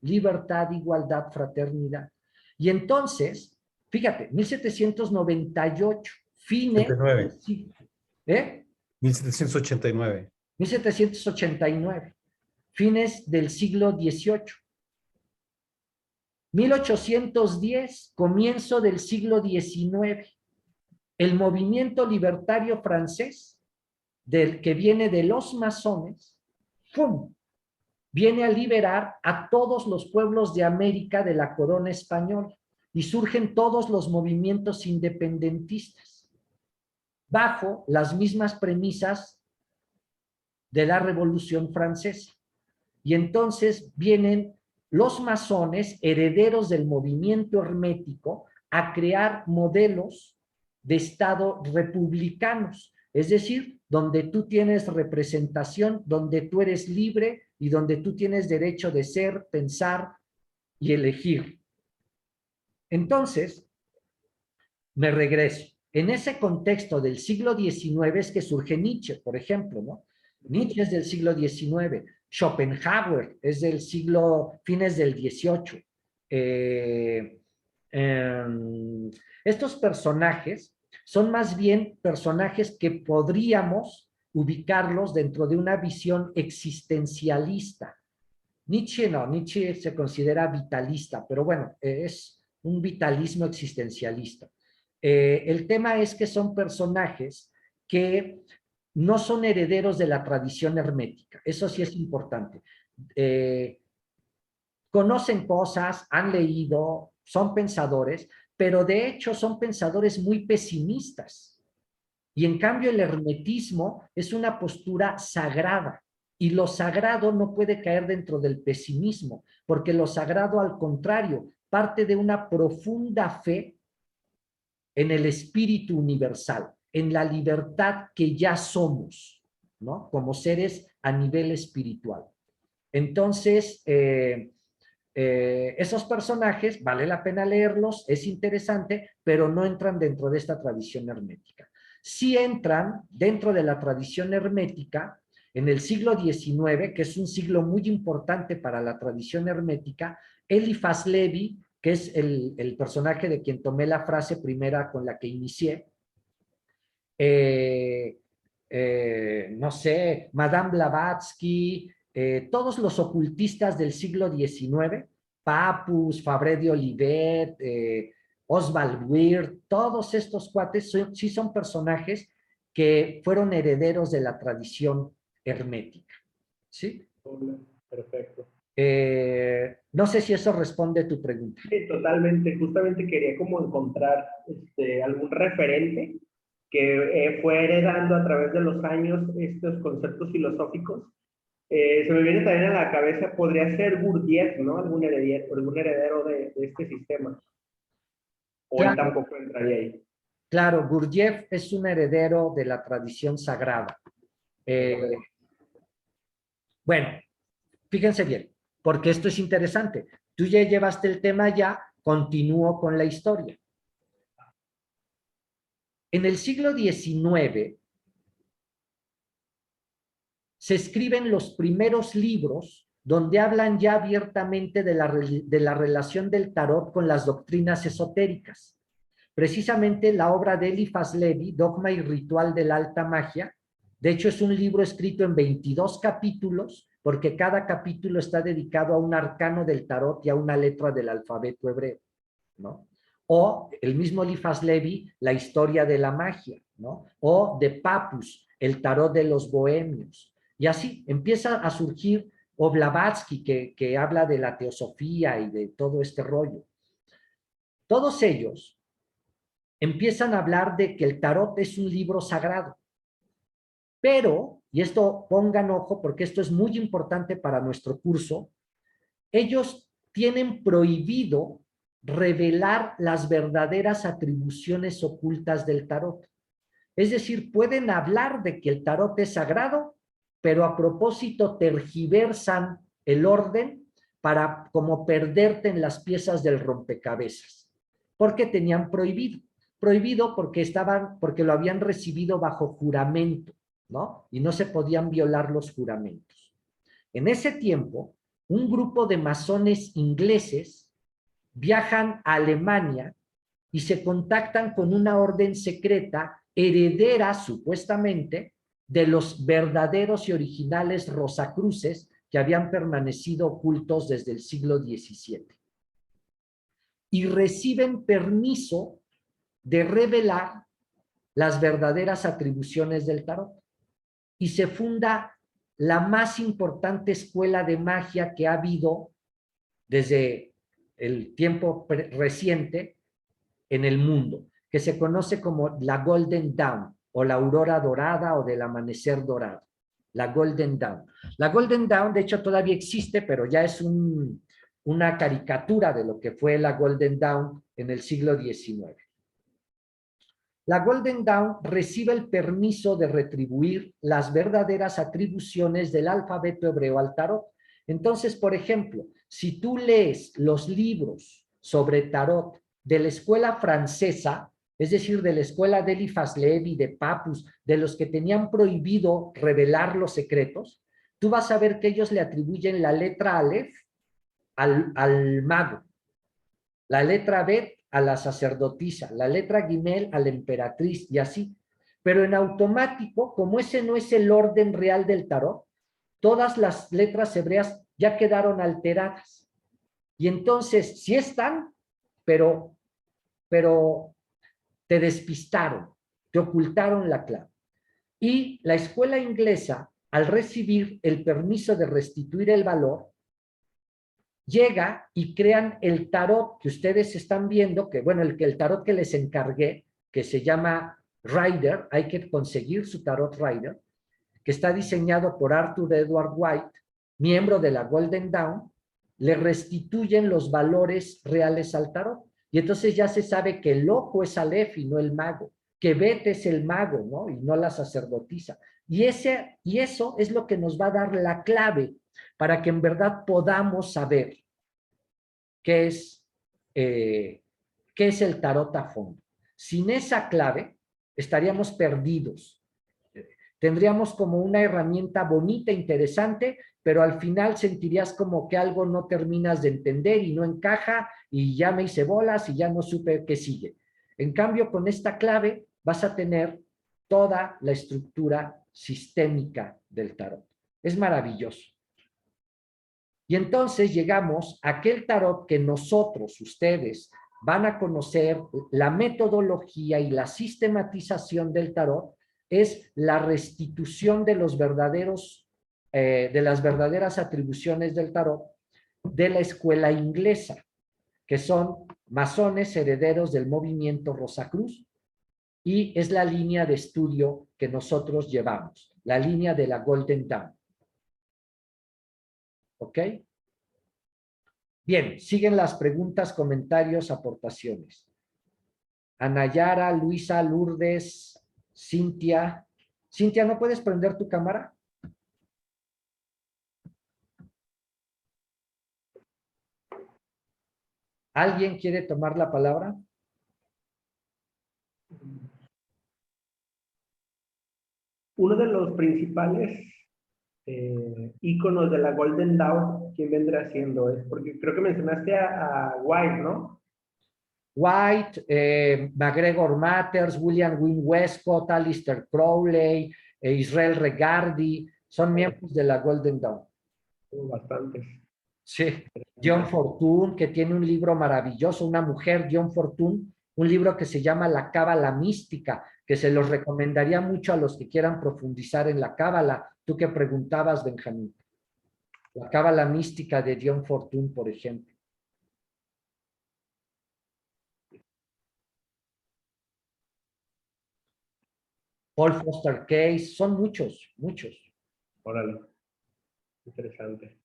Libertad, igualdad, fraternidad. Y entonces, fíjate, 1798, fines... 89. ¿Eh? 1789. 1789, fines del siglo XVIII. 1810, comienzo del siglo XIX. El movimiento libertario francés, que viene de los masones, ¡pum!, viene a liberar a todos los pueblos de América de la corona española y surgen todos los movimientos independentistas bajo las mismas premisas de la Revolución Francesa. Y entonces vienen los masones, herederos del movimiento hermético, a crear modelos de Estado republicanos, es decir, donde tú tienes representación, donde tú eres libre y donde tú tienes derecho de ser, pensar y elegir. Entonces, me regreso. En ese contexto del siglo XIX es que surge Nietzsche, por ejemplo, ¿no? Nietzsche es del siglo XIX, Schopenhauer es del fines del XVIII. Estos personajes son más bien personajes que podríamos ubicarlos dentro de una visión existencialista. Nietzsche no, Nietzsche se considera vitalista, pero bueno, es un vitalismo existencialista. El tema es que son personajes que no son herederos de la tradición hermética, eso sí es importante. Conocen cosas, han leído, son pensadores, pero de hecho son pensadores muy pesimistas. Y en cambio el hermetismo es una postura sagrada. Y lo sagrado no puede caer dentro del pesimismo, porque lo sagrado, al contrario, parte de una profunda fe en el espíritu universal, en la libertad que ya somos, ¿no? Como seres a nivel espiritual. Entonces, esos personajes, vale la pena leerlos, es interesante, pero no entran dentro de esta tradición hermética. Sí entran dentro de la tradición hermética en el siglo XIX, que es un siglo muy importante para la tradición hermética. Eliphas Levi, que es el personaje de quien tomé la frase primera con la que inicié, no sé, Madame Blavatsky, todos los ocultistas del siglo XIX, Papus, Fabre de Olivet, Oswald Wirth, todos estos cuates sí son personajes que fueron herederos de la tradición hermética. ¿Sí? Perfecto. No sé si eso responde a tu pregunta. Sí, totalmente. Justamente quería como encontrar algún referente que fue heredando a través de los años estos conceptos filosóficos. Se me viene también a la cabeza, podría ser Gurdjieff, ¿no? Algún heredero de este sistema. O Claro. él tampoco entraría ahí. Claro, Gurdjieff es un heredero de la tradición sagrada. Bueno, fíjense bien, porque esto es interesante. Tú ya llevaste el tema ya, continúo con la historia. En el siglo XIX se escriben los primeros libros donde hablan ya abiertamente de la relación del tarot con las doctrinas esotéricas. Precisamente la obra de Eliphas Levi, Dogma y Ritual de la Alta Magia, de hecho es un libro escrito en 22 capítulos, porque cada capítulo está dedicado a un arcano del tarot y a una letra del alfabeto hebreo, ¿no? O el mismo Eliphas Levi, la historia de la magia, ¿no? O de Papus, el tarot de los bohemios. Y así empieza a surgir, o Blavatsky, que habla de la teosofía y de todo este rollo. Todos ellos empiezan a hablar de que el tarot es un libro sagrado. Pero, y esto pongan ojo porque esto es muy importante para nuestro curso, ellos tienen prohibido revelar las verdaderas atribuciones ocultas del tarot. Es decir, pueden hablar de que el tarot es sagrado, pero a propósito tergiversan el orden para como perderte en las piezas del rompecabezas. Porque tenían prohibido. Prohibido porque lo habían recibido bajo juramento, ¿no? Y no se podían violar los juramentos. En ese tiempo, un grupo de masones ingleses viajan a Alemania y se contactan con una orden secreta heredera, supuestamente, de los verdaderos y originales Rosacruces que habían permanecido ocultos desde el siglo XVII. y reciben permiso de revelar las verdaderas atribuciones del tarot. Y se funda la más importante escuela de magia que ha habido desde el tiempo reciente en el mundo, que se conoce como la Golden Dawn, o la aurora dorada, o del amanecer dorado. La Golden Dawn. La Golden Dawn, de hecho, todavía existe, pero ya es una caricatura de lo que fue la Golden Dawn en el siglo XIX. La Golden Dawn recibe el permiso de retribuir las verdaderas atribuciones del alfabeto hebreo al tarot. Entonces, por ejemplo, si tú lees los libros sobre tarot de la escuela francesa, es decir, de la escuela de Eliphas Levi, de Papus, de los que tenían prohibido revelar los secretos, tú vas a ver que ellos le atribuyen la letra Aleph al mago, la letra Bet a la sacerdotisa, la letra Gimel a la emperatriz y así. Pero en automático, como ese no es el orden real del tarot, todas las letras hebreas ya quedaron alteradas. Y entonces, sí están, pero te despistaron, te ocultaron la clave. Y la escuela inglesa, al recibir el permiso de restituir el valor, llega y crean el tarot que ustedes están viendo, que bueno, el tarot que les encargué, que se llama Rider, hay que conseguir su tarot Rider, que está diseñado por Arthur Edward White, miembro de la Golden Dawn, le restituyen los valores reales al tarot. Y entonces ya se sabe que el ojo es Aleph y no el mago, que Bet es el mago, ¿no? Y no la sacerdotisa. Y eso es lo que nos va a dar la clave para que en verdad podamos saber qué es el tarot a fondo. Sin esa clave estaríamos perdidos. Tendríamos como una herramienta bonita, interesante, pero al final sentirías como que algo no terminas de entender y no encaja y ya me hice bolas y ya no supe qué sigue. En cambio, con esta clave vas a tener toda la estructura sistémica del tarot. Es maravilloso. Y entonces llegamos a aquel tarot que nosotros, ustedes, van a conocer, la metodología y la sistematización del tarot, es la restitución de los verdaderos, de las verdaderas atribuciones del tarot de la escuela inglesa, que son masones herederos del movimiento Rosacruz, y es la línea de estudio que nosotros llevamos, la línea de la Golden Dawn. ¿Ok? Bien, siguen las preguntas, comentarios, aportaciones. Anayara, Luisa, Lourdes, Cintia. Cintia, ¿no puedes prender tu cámara? ¿Alguien quiere tomar la palabra? Uno de los principales íconos de la Golden Dawn, ¿quién vendrá siendo? Es porque creo que mencionaste a White, ¿no? White, MacGregor Matters, William Wynne Westcott, Aleister Crowley, Israel Regardie, son miembros de la Golden Dawn. Bastantes. Sí, John Fortune, que tiene un libro maravilloso, una mujer, John Fortune, un libro que se llama La Cábala Mística, que se los recomendaría mucho a los que quieran profundizar en la Cábala. Tú que preguntabas, Benjamín. La Cábala Mística de John Fortune, por ejemplo. Paul Foster Case, son muchos, muchos. Órale, interesante.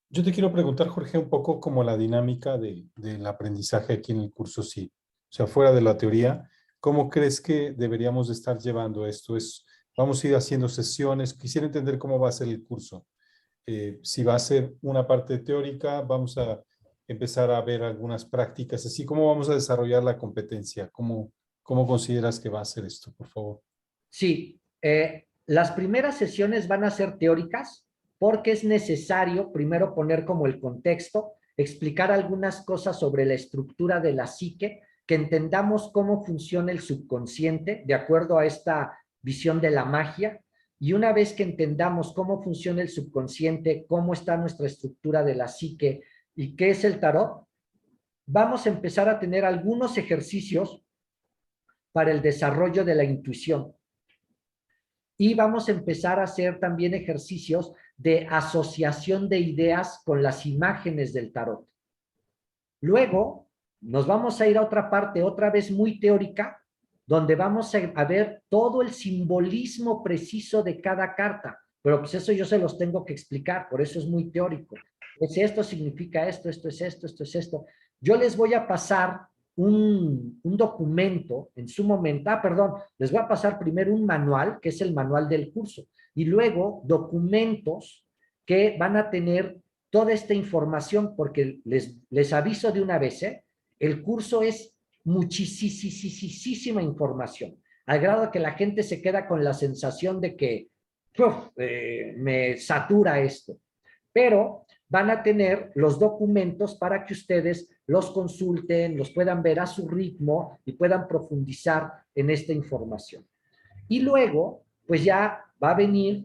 Yo te quiero preguntar, Jorge, un poco como la dinámica del aprendizaje aquí en el curso, sí. O sea, fuera de la teoría, ¿cómo crees que deberíamos de estar llevando esto? Vamos a ir haciendo sesiones. Quisiera entender cómo va a ser el curso. Si va a ser una parte teórica, vamos a empezar a ver algunas prácticas, así como vamos a desarrollar la competencia. ¿Cómo consideras que va a ser esto, por favor? Sí, las primeras sesiones van a ser teóricas porque es necesario primero poner como el contexto, explicar algunas cosas sobre la estructura de la psique, que entendamos cómo funciona el subconsciente de acuerdo a esta visión de la magia, Y una vez que entendamos cómo funciona el subconsciente, cómo está nuestra estructura de la psique y qué es el tarot, vamos a empezar a tener algunos ejercicios para el desarrollo de la intuición. Y vamos a empezar a hacer también ejercicios de asociación de ideas con las imágenes del tarot. Luego, nos vamos a ir a otra parte, otra vez muy teórica, donde vamos a ver todo el simbolismo preciso de cada carta. Pero pues eso yo se los tengo que explicar, por eso es muy teórico. Pues esto significa esto, esto es esto, esto es esto. Yo les voy a pasar un documento en su momento, les voy a pasar primero un manual, que es el manual del curso, y luego documentos que van a tener toda esta información, porque les aviso de una vez, el curso es muchísima información, al grado que la gente se queda con la sensación de que me satura esto. Pero van a tener los documentos para que ustedes los consulten, los puedan ver a su ritmo y puedan profundizar en esta información. Y luego, pues ya va a venir,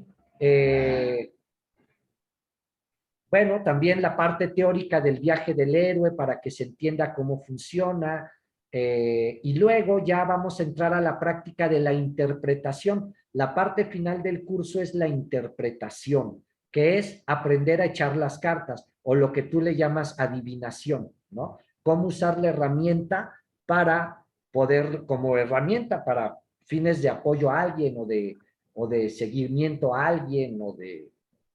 bueno, también la parte teórica del viaje del héroe para que se entienda cómo funciona. Y luego ya vamos a entrar a la práctica de la interpretación. La parte final del curso es la interpretación, que es aprender a echar las cartas, o lo que tú le llamas adivinación, ¿no? Cómo usar la herramienta para poder, como herramienta para fines de apoyo a alguien o de seguimiento a alguien o de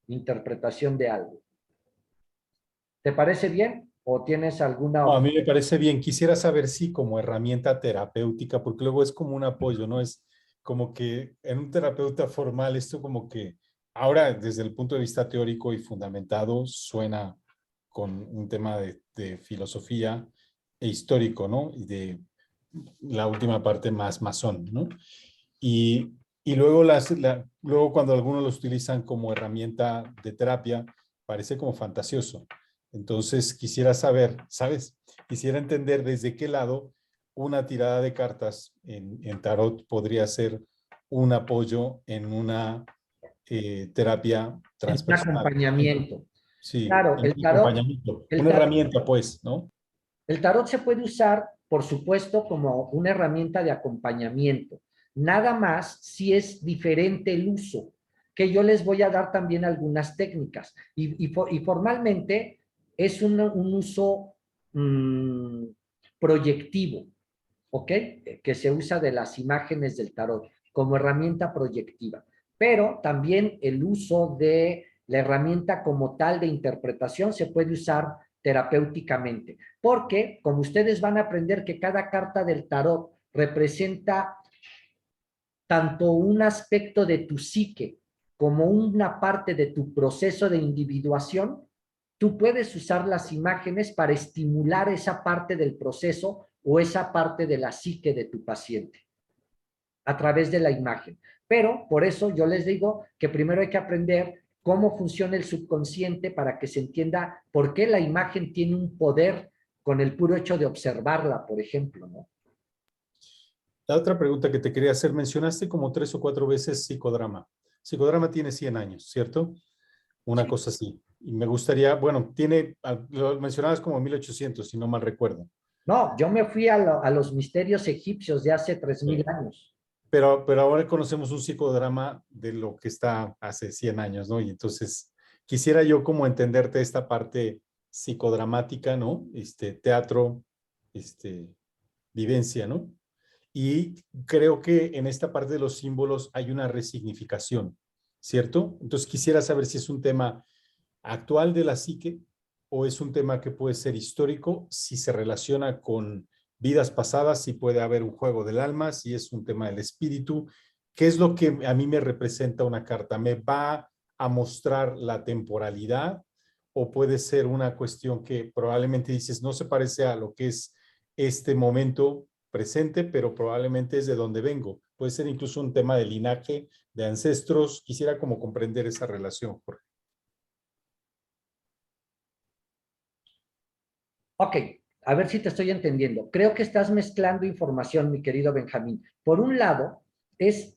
interpretación de algo. ¿Te parece bien? ¿O tienes alguna No, a mí me objeción? parece bien. Quisiera saber si como herramienta terapéutica, porque luego es como un apoyo, ¿no? Es como que en un terapeuta formal esto como que ahora desde el punto de vista teórico y fundamentado suena con un tema de filosofía e histórico, ¿no? Y de la última parte más masón, ¿no? Y luego, luego cuando algunos los utilizan como herramienta de terapia, parece como fantasioso. Entonces quisiera saber, ¿sabes? Quisiera entender desde qué lado una tirada de cartas en tarot podría ser un apoyo en una terapia En un transpersonal. acompañamiento. Sí, Claro, en un acompañamiento. el Una tarot, herramienta, pues, ¿no? el tarot se puede usar, por supuesto, como una herramienta de acompañamiento. Nada más si es diferente el uso, que yo les voy a dar también algunas técnicas. Y formalmente es un uso proyectivo, ¿ok? Que se usa de las imágenes del tarot como herramienta proyectiva. Pero también el uso de la herramienta como tal de interpretación se puede usar terapéuticamente, porque como ustedes van a aprender que cada carta del tarot representa tanto un aspecto de tu psique como una parte de tu proceso de individuación, tú puedes usar las imágenes para estimular esa parte del proceso o esa parte de la psique de tu paciente a través de la imagen. Pero por eso yo les digo que primero hay que aprender cómo funciona el subconsciente para que se entienda por qué la imagen tiene un poder con el puro hecho de observarla, por ejemplo, ¿no? La otra pregunta que te quería hacer, mencionaste como 3 o 4 veces psicodrama. Psicodrama tiene 100 años, ¿cierto? Una cosa así. Y me gustaría, bueno, lo mencionabas como 1800, si no mal recuerdo. No, yo me fui a los misterios egipcios de hace 3000 Sí. años. Pero ahora conocemos un psicodrama de lo que está hace 100 años, ¿no? Y entonces quisiera yo como entenderte esta parte psicodramática, ¿no? Teatro, vivencia, ¿no? Y creo que en esta parte de los símbolos hay una resignificación, ¿cierto? Entonces quisiera saber si es un tema actual de la psique o es un tema que puede ser histórico, si se relaciona con vidas pasadas, si puede haber un juego del alma, si es un tema del espíritu. ¿Qué es lo que a mí me representa una carta? ¿Me va a mostrar la temporalidad o puede ser una cuestión que probablemente dices no se parece a lo que es este momento presente, pero probablemente es de donde vengo? Puede ser incluso un tema de linaje, de ancestros. Quisiera como comprender esa relación, Jorge. Ok, a ver si te estoy entendiendo. Creo que estás mezclando información, mi querido Benjamín. Por un lado, es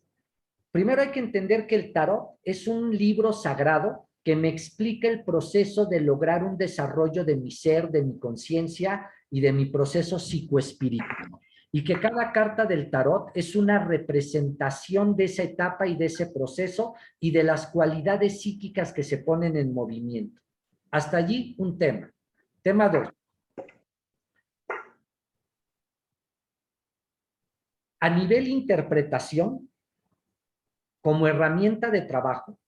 primero hay que entender que el tarot es un libro sagrado que me explica el proceso de lograr un desarrollo de mi ser, de mi conciencia y de mi proceso psicoespiritual. Y que cada carta del tarot es una representación de esa etapa y de ese proceso y de las cualidades psíquicas que se ponen en movimiento. Hasta allí un tema. Tema 2. A nivel interpretación, como herramienta de trabajo,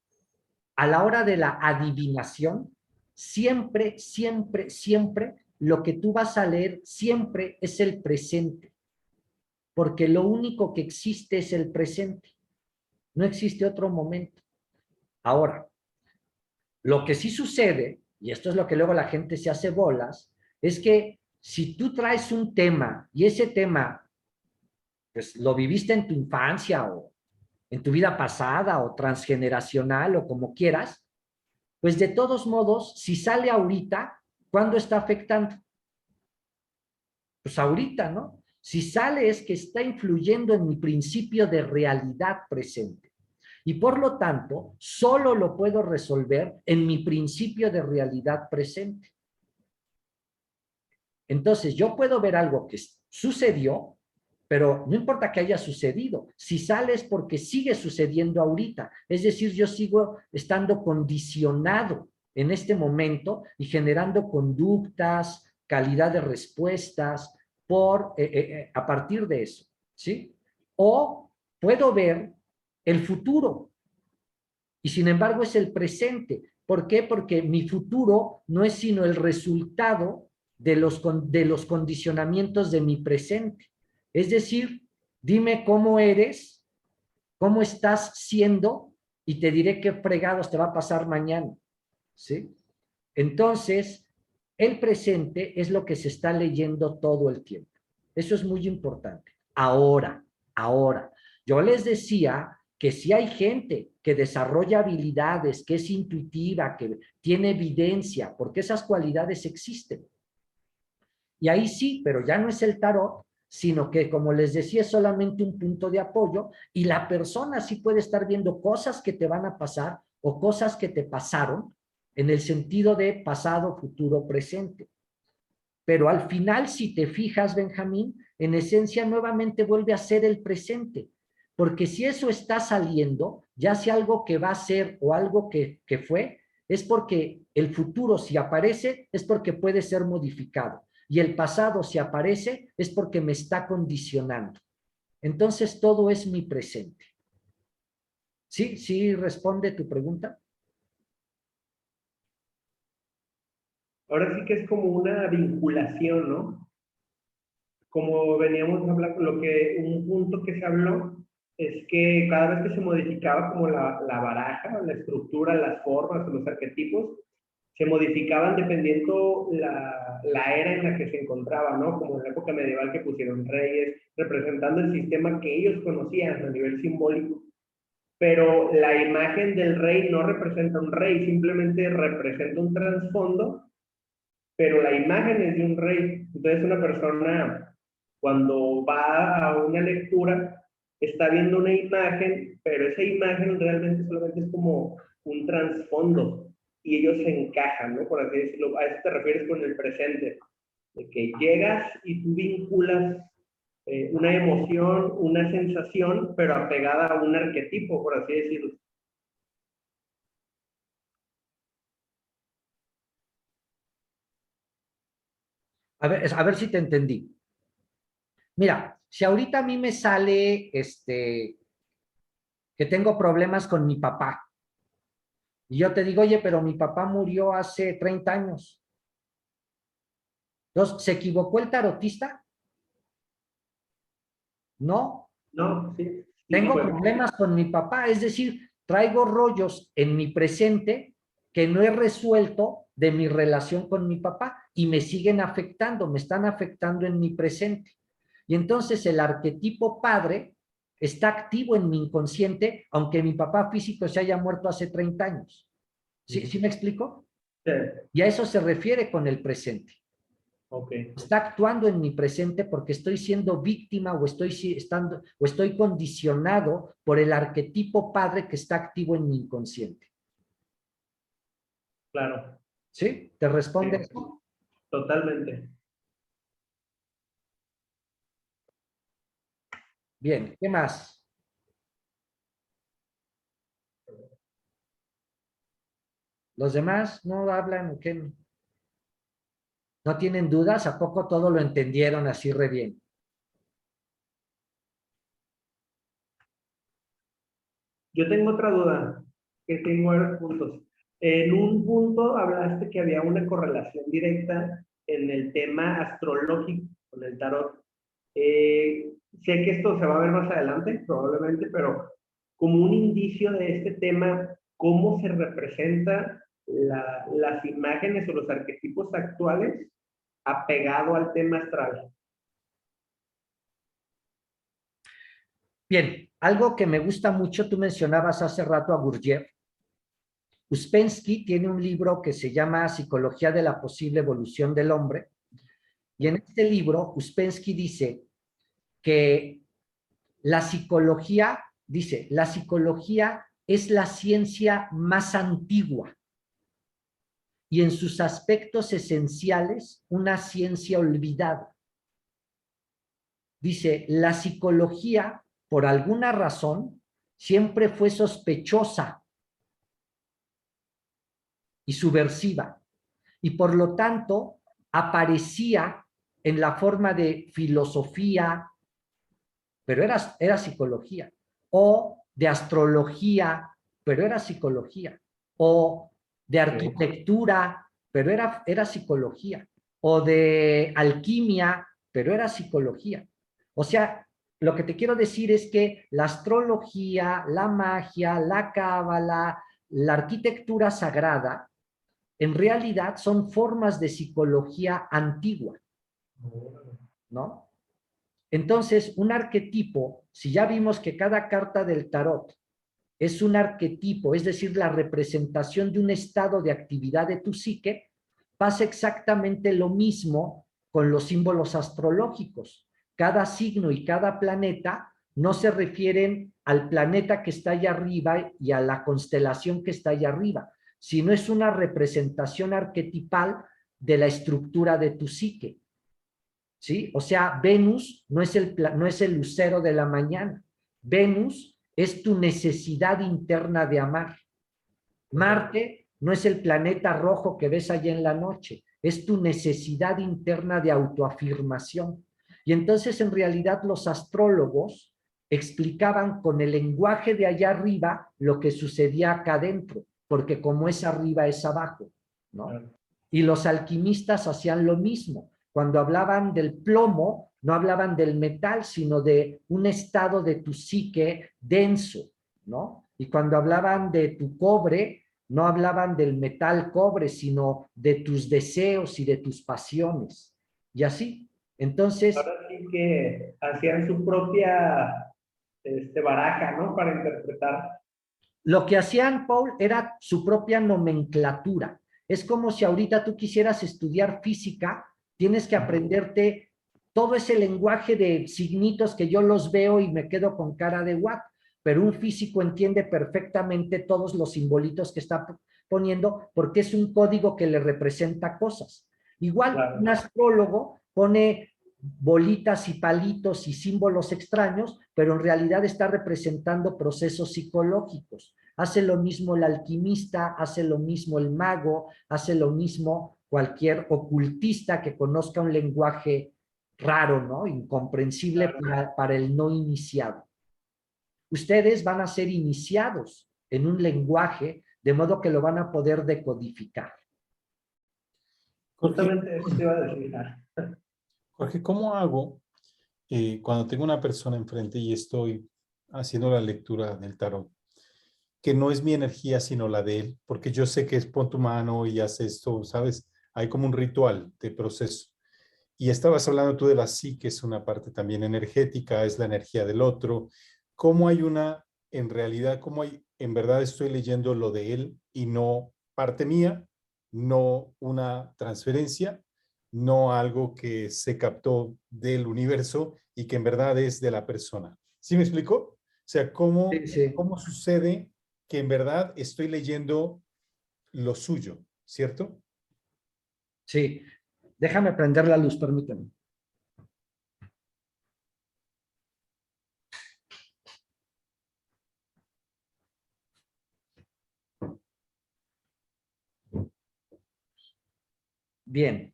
a la hora de la adivinación, siempre, siempre, siempre, lo que tú vas a leer siempre es el presente. Porque lo único que existe es el presente. No existe otro momento. Ahora, lo que sí sucede, y esto es lo que luego la gente se hace bolas, es que si tú traes un tema y ese tema pues lo viviste en tu infancia o en tu vida pasada o transgeneracional o como quieras, pues de todos modos, si sale ahorita, ¿cuándo está afectando? Pues ahorita, ¿no? Si sale es que está influyendo en mi principio de realidad presente. Y por lo tanto, solo lo puedo resolver en mi principio de realidad presente. Entonces, yo puedo ver algo que sucedió, pero no importa que haya sucedido. Si sale es porque sigue sucediendo ahorita. Es decir, yo sigo estando condicionado en este momento y generando conductas, calidad de respuestas a partir de eso, ¿sí? O puedo ver el futuro y sin embargo es el presente. ¿Por qué? Porque mi futuro no es sino el resultado de los condicionamientos de mi presente. Es decir, dime cómo eres, cómo estás siendo y te diré qué fregados te va a pasar mañana, ¿sí? Entonces, el presente es lo que se está leyendo todo el tiempo. Eso es muy importante. Ahora, yo les decía que si hay gente que desarrolla habilidades, que es intuitiva, que tiene evidencia, porque esas cualidades existen. Y ahí sí, pero ya no es el tarot, sino que, como les decía, es solamente un punto de apoyo y la persona sí puede estar viendo cosas que te van a pasar o cosas que te pasaron en el sentido de pasado, futuro, presente. Pero al final, si te fijas, Benjamín, en esencia nuevamente vuelve a ser el presente. Porque si eso está saliendo, ya sea algo que va a ser o algo que fue, es porque el futuro, si aparece, es porque puede ser modificado. Y el pasado, si aparece, es porque me está condicionando. Entonces, todo es mi presente. ¿Sí? ¿Sí responde tu pregunta? Ahora sí que es como una vinculación, ¿no? Como veníamos hablando, un punto que se habló es que cada vez que se modificaba como la baraja, la estructura, las formas, los arquetipos, se modificaban dependiendo la era en la que se encontraba, ¿no? Como en la época medieval que pusieron reyes, representando el sistema que ellos conocían a nivel simbólico. Pero la imagen del rey no representa un rey, simplemente representa un trasfondo, pero la imagen es de un rey. Entonces una persona cuando va a una lectura está viendo una imagen, pero esa imagen realmente solamente es como un trasfondo y ellos se encajan, ¿no? Por así decirlo. A eso te refieres con el presente, de que llegas y tú vinculas una emoción, una sensación, pero apegada a un arquetipo, por así decirlo. A ver si te entendí. Mira, si ahorita a mí me sale que tengo problemas con mi papá, y yo te digo, oye, pero mi papá murió hace 30 años. Entonces, ¿se equivocó el tarotista? No. No, sí. Tengo problemas con mi papá, es decir, traigo rollos en mi presente que no he resuelto de mi relación con mi papá y me siguen afectando, me están afectando en mi presente. Y entonces el arquetipo padre está activo en mi inconsciente, aunque mi papá físico se haya muerto hace 30 años. ¿Sí me explico? Sí. Y a eso se refiere con el presente. Ok. Está actuando en mi presente porque estoy siendo víctima o estoy condicionado por el arquetipo padre que está activo en mi inconsciente. Claro. ¿Sí? ¿Te responde? Sí, totalmente. Bien, ¿qué más? ¿Los demás no hablan? ¿Qué? ¿No tienen dudas? ¿A poco todo lo entendieron así re bien? Yo tengo otra duda, que tengo varios puntos. En un punto hablaste que había una correlación directa en el tema astrológico con el tarot. Sé que esto se va a ver más adelante, probablemente, pero como un indicio de este tema, ¿cómo se representa las imágenes o los arquetipos actuales apegado al tema astral? Bien, algo que me gusta mucho, tú mencionabas hace rato a Gurdjieff. Uspensky tiene un libro que se llama Psicología de la posible evolución del hombre, y en este libro Uspensky dice que la psicología es la ciencia más antigua y en sus aspectos esenciales una ciencia olvidada. Dice, la psicología, por alguna razón, siempre fue sospechosa y subversiva, y por lo tanto aparecía en la forma de filosofía, pero era psicología, o de astrología, pero era psicología, o de arquitectura, pero era psicología, o de alquimia, pero era psicología. O sea, lo que te quiero decir es que la astrología, la magia, la cábala, la arquitectura sagrada, en realidad son formas de psicología antigua, ¿no? Entonces, un arquetipo, si ya vimos que cada carta del tarot es un arquetipo, es decir, la representación de un estado de actividad de tu psique, pasa exactamente lo mismo con los símbolos astrológicos. Cada signo y cada planeta no se refieren al planeta que está allá arriba y a la constelación que está allá arriba, sino es una representación arquetipal de la estructura de tu psique. ¿Sí? O sea, Venus no es el lucero de la mañana. Venus es tu necesidad interna de amar. Marte no es el planeta rojo que ves allá en la noche, es tu necesidad interna de autoafirmación. Y entonces en realidad los astrólogos explicaban con el lenguaje de allá arriba lo que sucedía acá adentro, porque como es arriba es abajo, ¿no? Y los alquimistas hacían lo mismo. Cuando hablaban del plomo, no hablaban del metal, sino de un estado de tu psique denso, ¿no? Y cuando hablaban de tu cobre, no hablaban del metal cobre, sino de tus deseos y de tus pasiones. Y así. Entonces, Ahora sí que hacían su propia baraja, ¿no? Para interpretar. lo que hacían, Paul, era su propia nomenclatura. Es como si ahorita tú quisieras estudiar física, tienes que aprenderte todo ese lenguaje de signitos que yo los veo y me quedo con cara de what, pero un físico entiende perfectamente todos los simbolitos que está poniendo porque es un código que le representa cosas. Igual, Claro. un astrólogo pone bolitas y palitos y símbolos extraños, pero en realidad está representando procesos psicológicos. Hace lo mismo el alquimista, hace lo mismo el mago, hace lo mismo cualquier ocultista que conozca un lenguaje raro, ¿no? Incomprensible para el no iniciado. Ustedes van a ser iniciados en un lenguaje de modo que lo van a poder decodificar. Justamente eso te iba a decir. Jorge, ¿cómo hago cuando tengo una persona enfrente y estoy haciendo la lectura del tarot? Que no es mi energía, sino la de él, porque yo sé que es pon tu mano y haz esto, ¿sabes? Hay como un ritual de proceso. Y estabas hablando tú de la psique, es una parte también energética, es la energía del otro. ¿Cómo hay en realidad, en verdad estoy leyendo lo de él y no parte mía, no una transferencia? no algo que se captó del universo y que en verdad es de la persona. ¿Sí me explico? O sea, Sí, sí. cómo sucede que en verdad estoy leyendo lo suyo, ¿cierto? Sí. Déjame prender la luz, permíteme. Bien.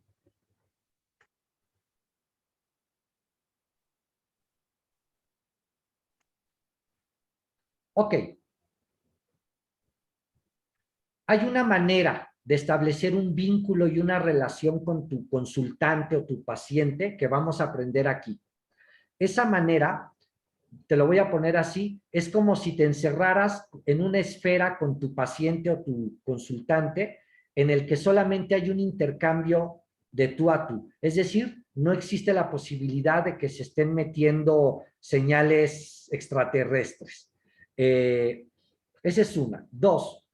Ok. Hay una manera de establecer un vínculo y una relación con tu consultante o tu paciente que vamos a aprender aquí. Esa manera, te lo voy a poner así, es como si te encerraras en una esfera con tu paciente o tu consultante en el que solamente hay un intercambio de tú a tú. Es decir, no existe la posibilidad de que se estén metiendo señales extraterrestres. Esa es una. Dos,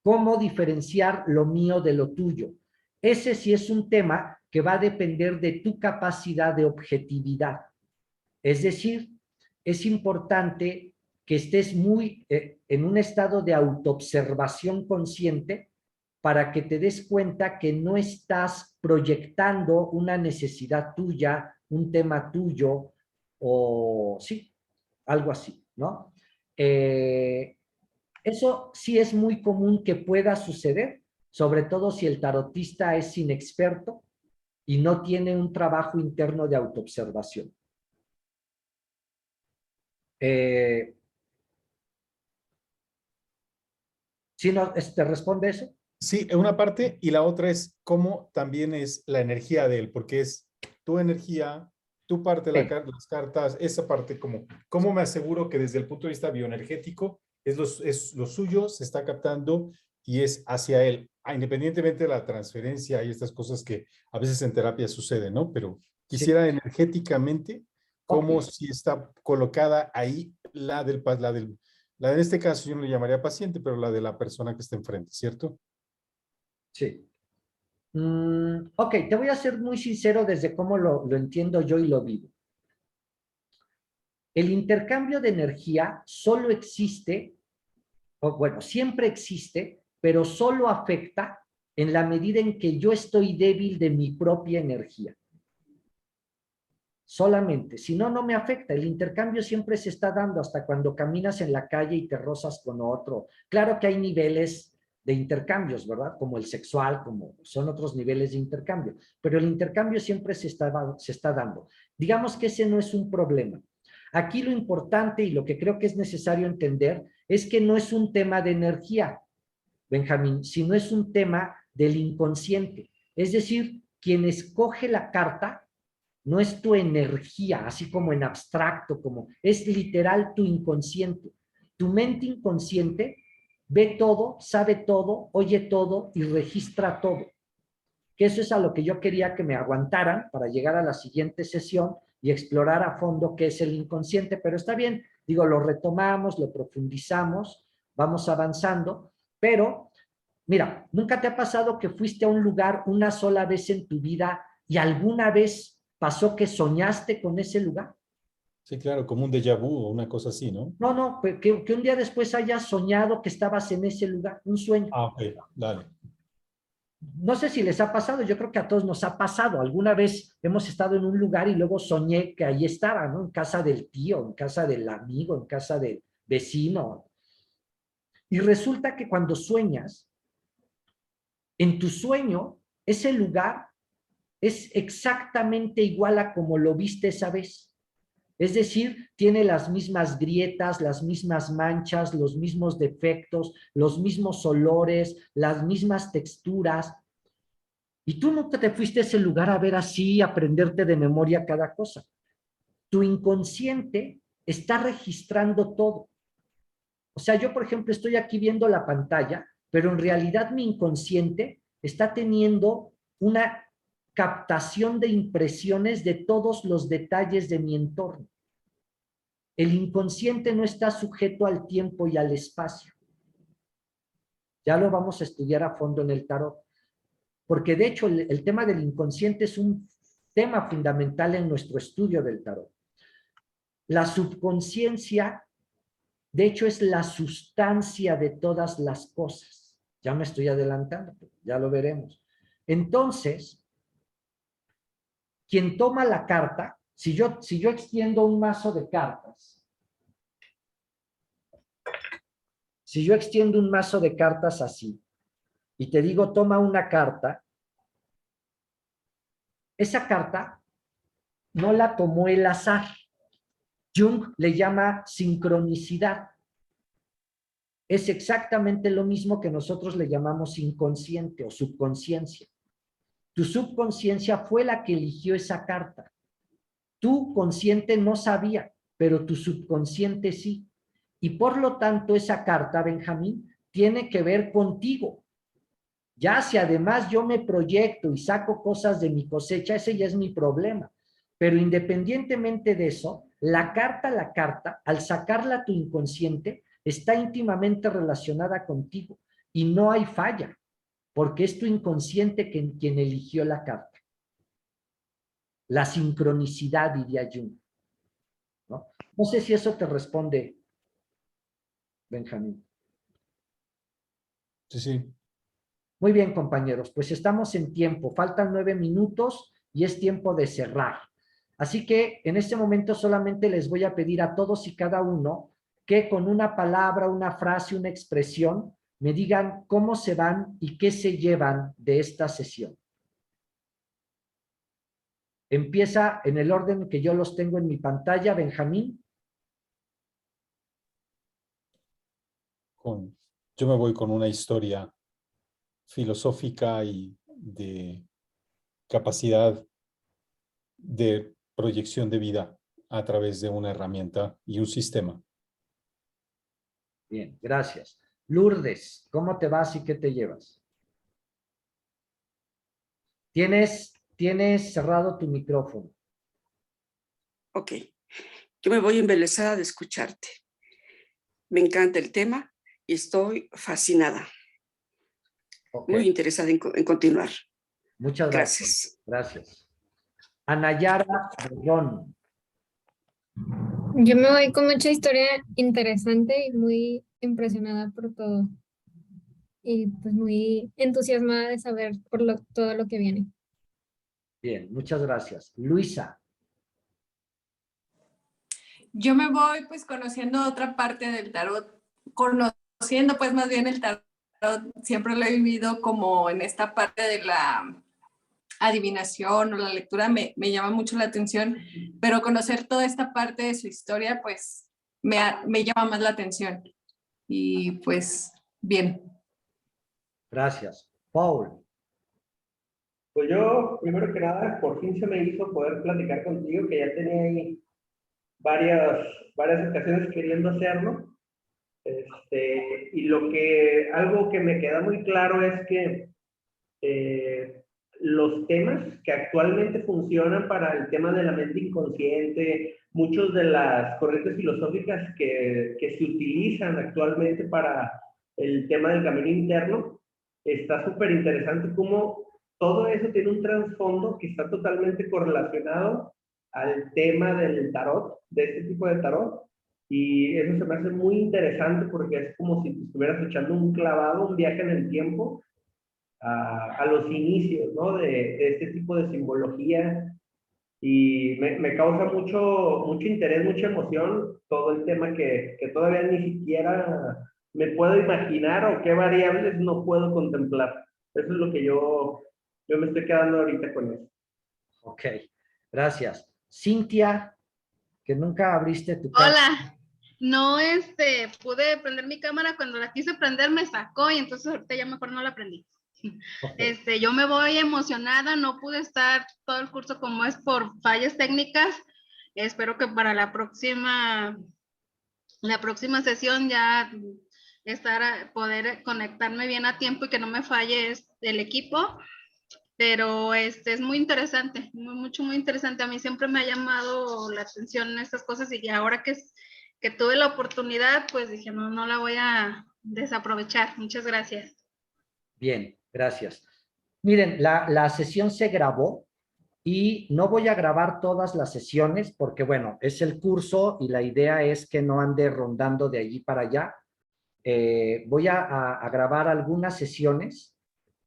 cómo diferenciar lo mío de lo tuyo. Ese sí es un tema que va a depender de tu capacidad de objetividad. Es decir, es importante que estés muy en un estado de autoobservación consciente para que te des cuenta que no estás proyectando una necesidad tuya, un tema tuyo, o sí, algo así, ¿no? Eso sí es muy común que pueda suceder, sobre todo si el tarotista es inexperto y no tiene un trabajo interno de autoobservación. ¿Sí no, te responde eso? Sí, una parte y la otra es cómo también es la energía de él, porque es tu energía, tu parte de Sí, las cartas, esa parte como, cómo me aseguro que desde el punto de vista bioenergético es lo suyo, se está captando y es hacia él, independientemente de la transferencia y estas cosas que a veces en terapia suceden, ¿no? Pero sí. quisiera energéticamente Ok, cómo si está colocada ahí la de este caso yo no le llamaría paciente, pero la de la persona que está enfrente, ¿cierto? sí. Ok, te voy a ser muy sincero desde cómo lo entiendo yo y lo vivo. El intercambio de energía solo existe, o bueno, siempre existe, pero solo afecta en la medida en que yo estoy débil de mi propia energía. Solamente, si no, no me afecta. El intercambio siempre se está dando hasta cuando caminas en la calle y te rozas con otro. Claro que hay niveles de intercambios, ¿verdad? Como el sexual, como son otros niveles de intercambio, pero el intercambio siempre se está dando. Digamos que ese no es un problema. Aquí lo importante y lo que creo que es necesario entender es que no es un tema de energía, Benjamín, sino es un tema del inconsciente. Es decir, quien escoge la carta no es tu energía, así como en abstracto, como es literal tu inconsciente. Tu mente inconsciente ve todo, sabe todo, oye todo y registra todo. Que eso es a lo que yo quería que me aguantaran para llegar a la siguiente sesión y explorar a fondo qué es el inconsciente, pero está bien, digo, lo retomamos, lo profundizamos, vamos avanzando, pero mira, ¿nunca te ha pasado que fuiste a un lugar una sola vez en tu vida y alguna vez pasó que soñaste con ese lugar? Sí, claro, como un déjà vu o una cosa así, ¿no? No, no, que un día después hayas soñado que estabas en ese lugar, un sueño. Ah, ok, dale. No sé si les ha pasado, yo creo que a todos nos ha pasado. Alguna vez hemos estado en un lugar y luego soñé que ahí estaba, ¿no? En casa del tío, en casa del amigo, en casa del vecino. Y resulta que cuando sueñas, en tu sueño, ese lugar es exactamente igual a como lo viste esa vez. Es decir, tiene las mismas grietas, las mismas manchas, los mismos defectos, los mismos olores, las mismas texturas. Y tú nunca te fuiste a ese lugar a ver así, a aprenderte de memoria cada cosa. Tu inconsciente está registrando todo. O sea, yo, por ejemplo, estoy aquí viendo la pantalla, pero en realidad mi inconsciente está teniendo una captación de impresiones de todos los detalles de mi entorno. El inconsciente no está sujeto al tiempo y al espacio. Ya lo vamos a estudiar a fondo en el tarot. porque de hecho el tema del inconsciente es un tema fundamental en nuestro estudio del tarot. La subconsciencia, de hecho, es la sustancia de todas las cosas. Ya me estoy adelantando, ya lo veremos. Entonces, quien toma la carta, si yo extiendo un mazo de cartas, si yo extiendo un mazo de cartas así, y te digo, toma una carta, esa carta no la tomó el azar. Jung le llama sincronicidad. Es exactamente lo mismo que nosotros le llamamos inconsciente o subconsciencia. Tu subconsciencia fue la que eligió esa carta. Tu consciente no sabía, pero tu subconsciente sí. Y por lo tanto, esa carta, Benjamín, tiene que ver contigo. Ya si además yo me proyecto y saco cosas de mi cosecha, ese ya es mi problema. Pero independientemente de eso, la carta, al sacarla a tu inconsciente, está íntimamente relacionada contigo y no hay falla, porque es tu inconsciente quien eligió la carta. La sincronicidad, diría Jung. No sé si eso te responde, Benjamín. Sí, sí. Muy bien, compañeros, pues estamos en tiempo. Faltan 9 minutos y es tiempo de cerrar. Así que en este momento solamente les voy a pedir a todos y cada uno que con una palabra, una frase, una expresión, me digan cómo se van y qué se llevan de esta sesión. Empieza en el orden que yo los tengo en mi pantalla, Benjamín. Yo me voy con una historia filosófica y de capacidad de proyección de vida a través de una herramienta y un sistema. Bien, gracias. Lourdes, ¿cómo te vas y qué te llevas? Tienes cerrado tu micrófono. Ok. Yo me voy embelesada de escucharte. Me encanta el tema y estoy fascinada. Okay. Muy interesada en continuar. Muchas gracias. Gracias. Anayara Berrón. Yo me voy con mucha historia interesante y muy impresionada por todo. Y pues muy entusiasmada de saber todo lo que viene. Bien, muchas gracias. Luisa. Yo me voy pues conociendo otra parte del tarot, conociendo pues más bien el tarot, siempre lo he vivido como en esta parte de la adivinación o la lectura me llama mucho la atención, pero conocer toda esta parte de su historia pues me llama más la atención. Y pues bien. Gracias. Paul. Pues yo, primero que nada, por fin se me hizo poder platicar contigo, que ya tenía ahí varias ocasiones queriendo hacerlo. Y algo que me queda muy claro es que los temas que actualmente funcionan para el tema de la mente inconsciente, muchas de las corrientes filosóficas que se utilizan actualmente para el tema del camino interno, está súper interesante cómo todo eso tiene un trasfondo que está totalmente correlacionado al tema del tarot, de este tipo de tarot, y eso se me hace muy interesante porque es como si te estuvieras echando un clavado, un viaje en el tiempo, a los inicios, ¿no? de este tipo de simbología, y me causa mucho interés, mucha emoción todo el tema que todavía ni siquiera me puedo imaginar o qué variables no puedo contemplar. Eso es lo que yo me estoy quedando ahorita con eso. Ok, gracias. Cintia, que nunca abriste tu cámara. Hola, no pude prender mi cámara, cuando la quise prender me sacó y entonces ahorita ya mejor no la prendí. Okay. Yo me voy emocionada, no pude estar todo el curso como es por fallas técnicas. Espero que para la próxima sesión ya poder conectarme bien a tiempo y que no me falle el equipo. Pero es muy interesante, muy interesante. A mí siempre me ha llamado la atención estas cosas y ahora que tuve la oportunidad, pues dije, no la voy a desaprovechar. Muchas gracias. Bien, gracias. Miren, la sesión se grabó y no voy a grabar todas las sesiones porque, bueno, es el curso y la idea es que no ande rondando de allí para allá. Voy a grabar algunas sesiones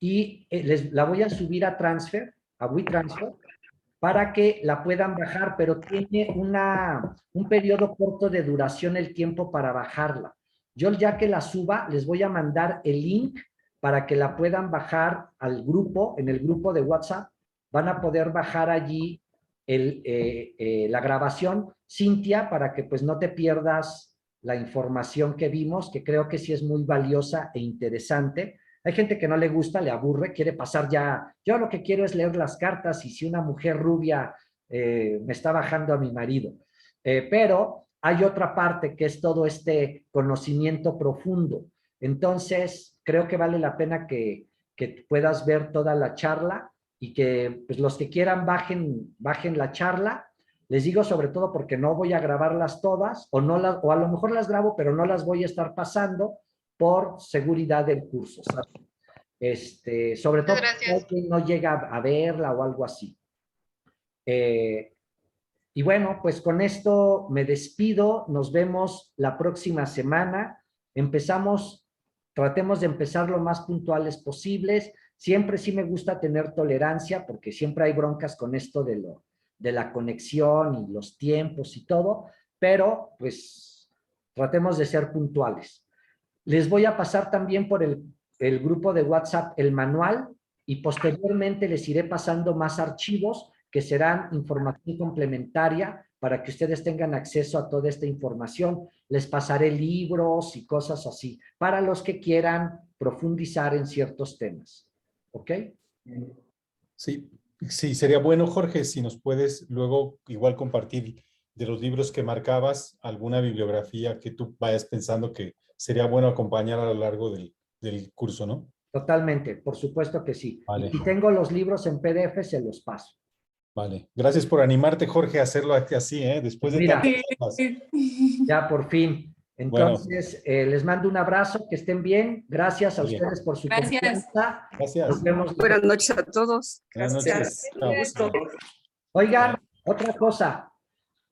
y la voy a subir a Transfer, a WeTransfer, para que la puedan bajar, pero tiene un periodo corto de duración el tiempo para bajarla. Yo ya que la suba, les voy a mandar el link para que la puedan bajar al grupo, en el grupo de WhatsApp, van a poder bajar allí la grabación. Cintia, para que pues no te pierdas la información que vimos, que creo que sí es muy valiosa e interesante. Hay gente que no le gusta, le aburre, quiere pasar ya. Yo lo que quiero es leer las cartas y si una mujer rubia me está bajando a mi marido. Pero hay otra parte que es todo este conocimiento profundo. Entonces, creo que vale la pena que puedas ver toda la charla y que pues, los que quieran bajen la charla. Les digo sobre todo porque no voy a grabarlas todas o a lo mejor las grabo, pero no las voy a estar pasando por seguridad del curso, ¿sabes? Sobre todo si alguien no llega a verla o algo así. Y bueno, pues con esto me despido. Nos vemos la próxima semana. Tratemos de empezar lo más puntuales posibles. Siempre sí me gusta tener tolerancia porque siempre hay broncas con esto de la conexión y los tiempos y todo, pero pues tratemos de ser puntuales. Les voy a pasar también por el grupo de WhatsApp el manual y posteriormente les iré pasando más archivos que serán información complementaria para que ustedes tengan acceso a toda esta información. Les pasaré libros y cosas así para los que quieran profundizar en ciertos temas. ¿Ok? Sí, sí, sería bueno, Jorge, si nos puedes luego igual compartir de los libros que marcabas, alguna bibliografía que tú vayas pensando que sería bueno acompañar a lo largo del curso, ¿no? Totalmente, por supuesto que sí. Vale. Y si tengo los libros en PDF, se los paso. Vale. Gracias por animarte, Jorge, a hacerlo así, ¿eh? Después de Mira, tantas cosas. ya por fin. Entonces, les mando un abrazo, que estén bien. Gracias a ustedes por su confianza. Gracias. Nos vemos. Buenas noches a todos. Buenas noches. Gracias. Chao. Oigan, otra cosa.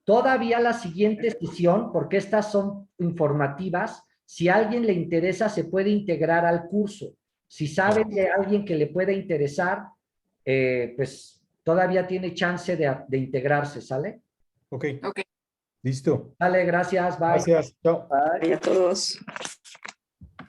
Todavía la siguiente sesión, porque estas son informativas, si a alguien le interesa, se puede integrar al curso. Si saben de alguien que le puede interesar, pues todavía tiene chance de integrarse, ¿sale? Ok. Ok. Listo. Vale, gracias, bye. Gracias. Chao. Bye a todos.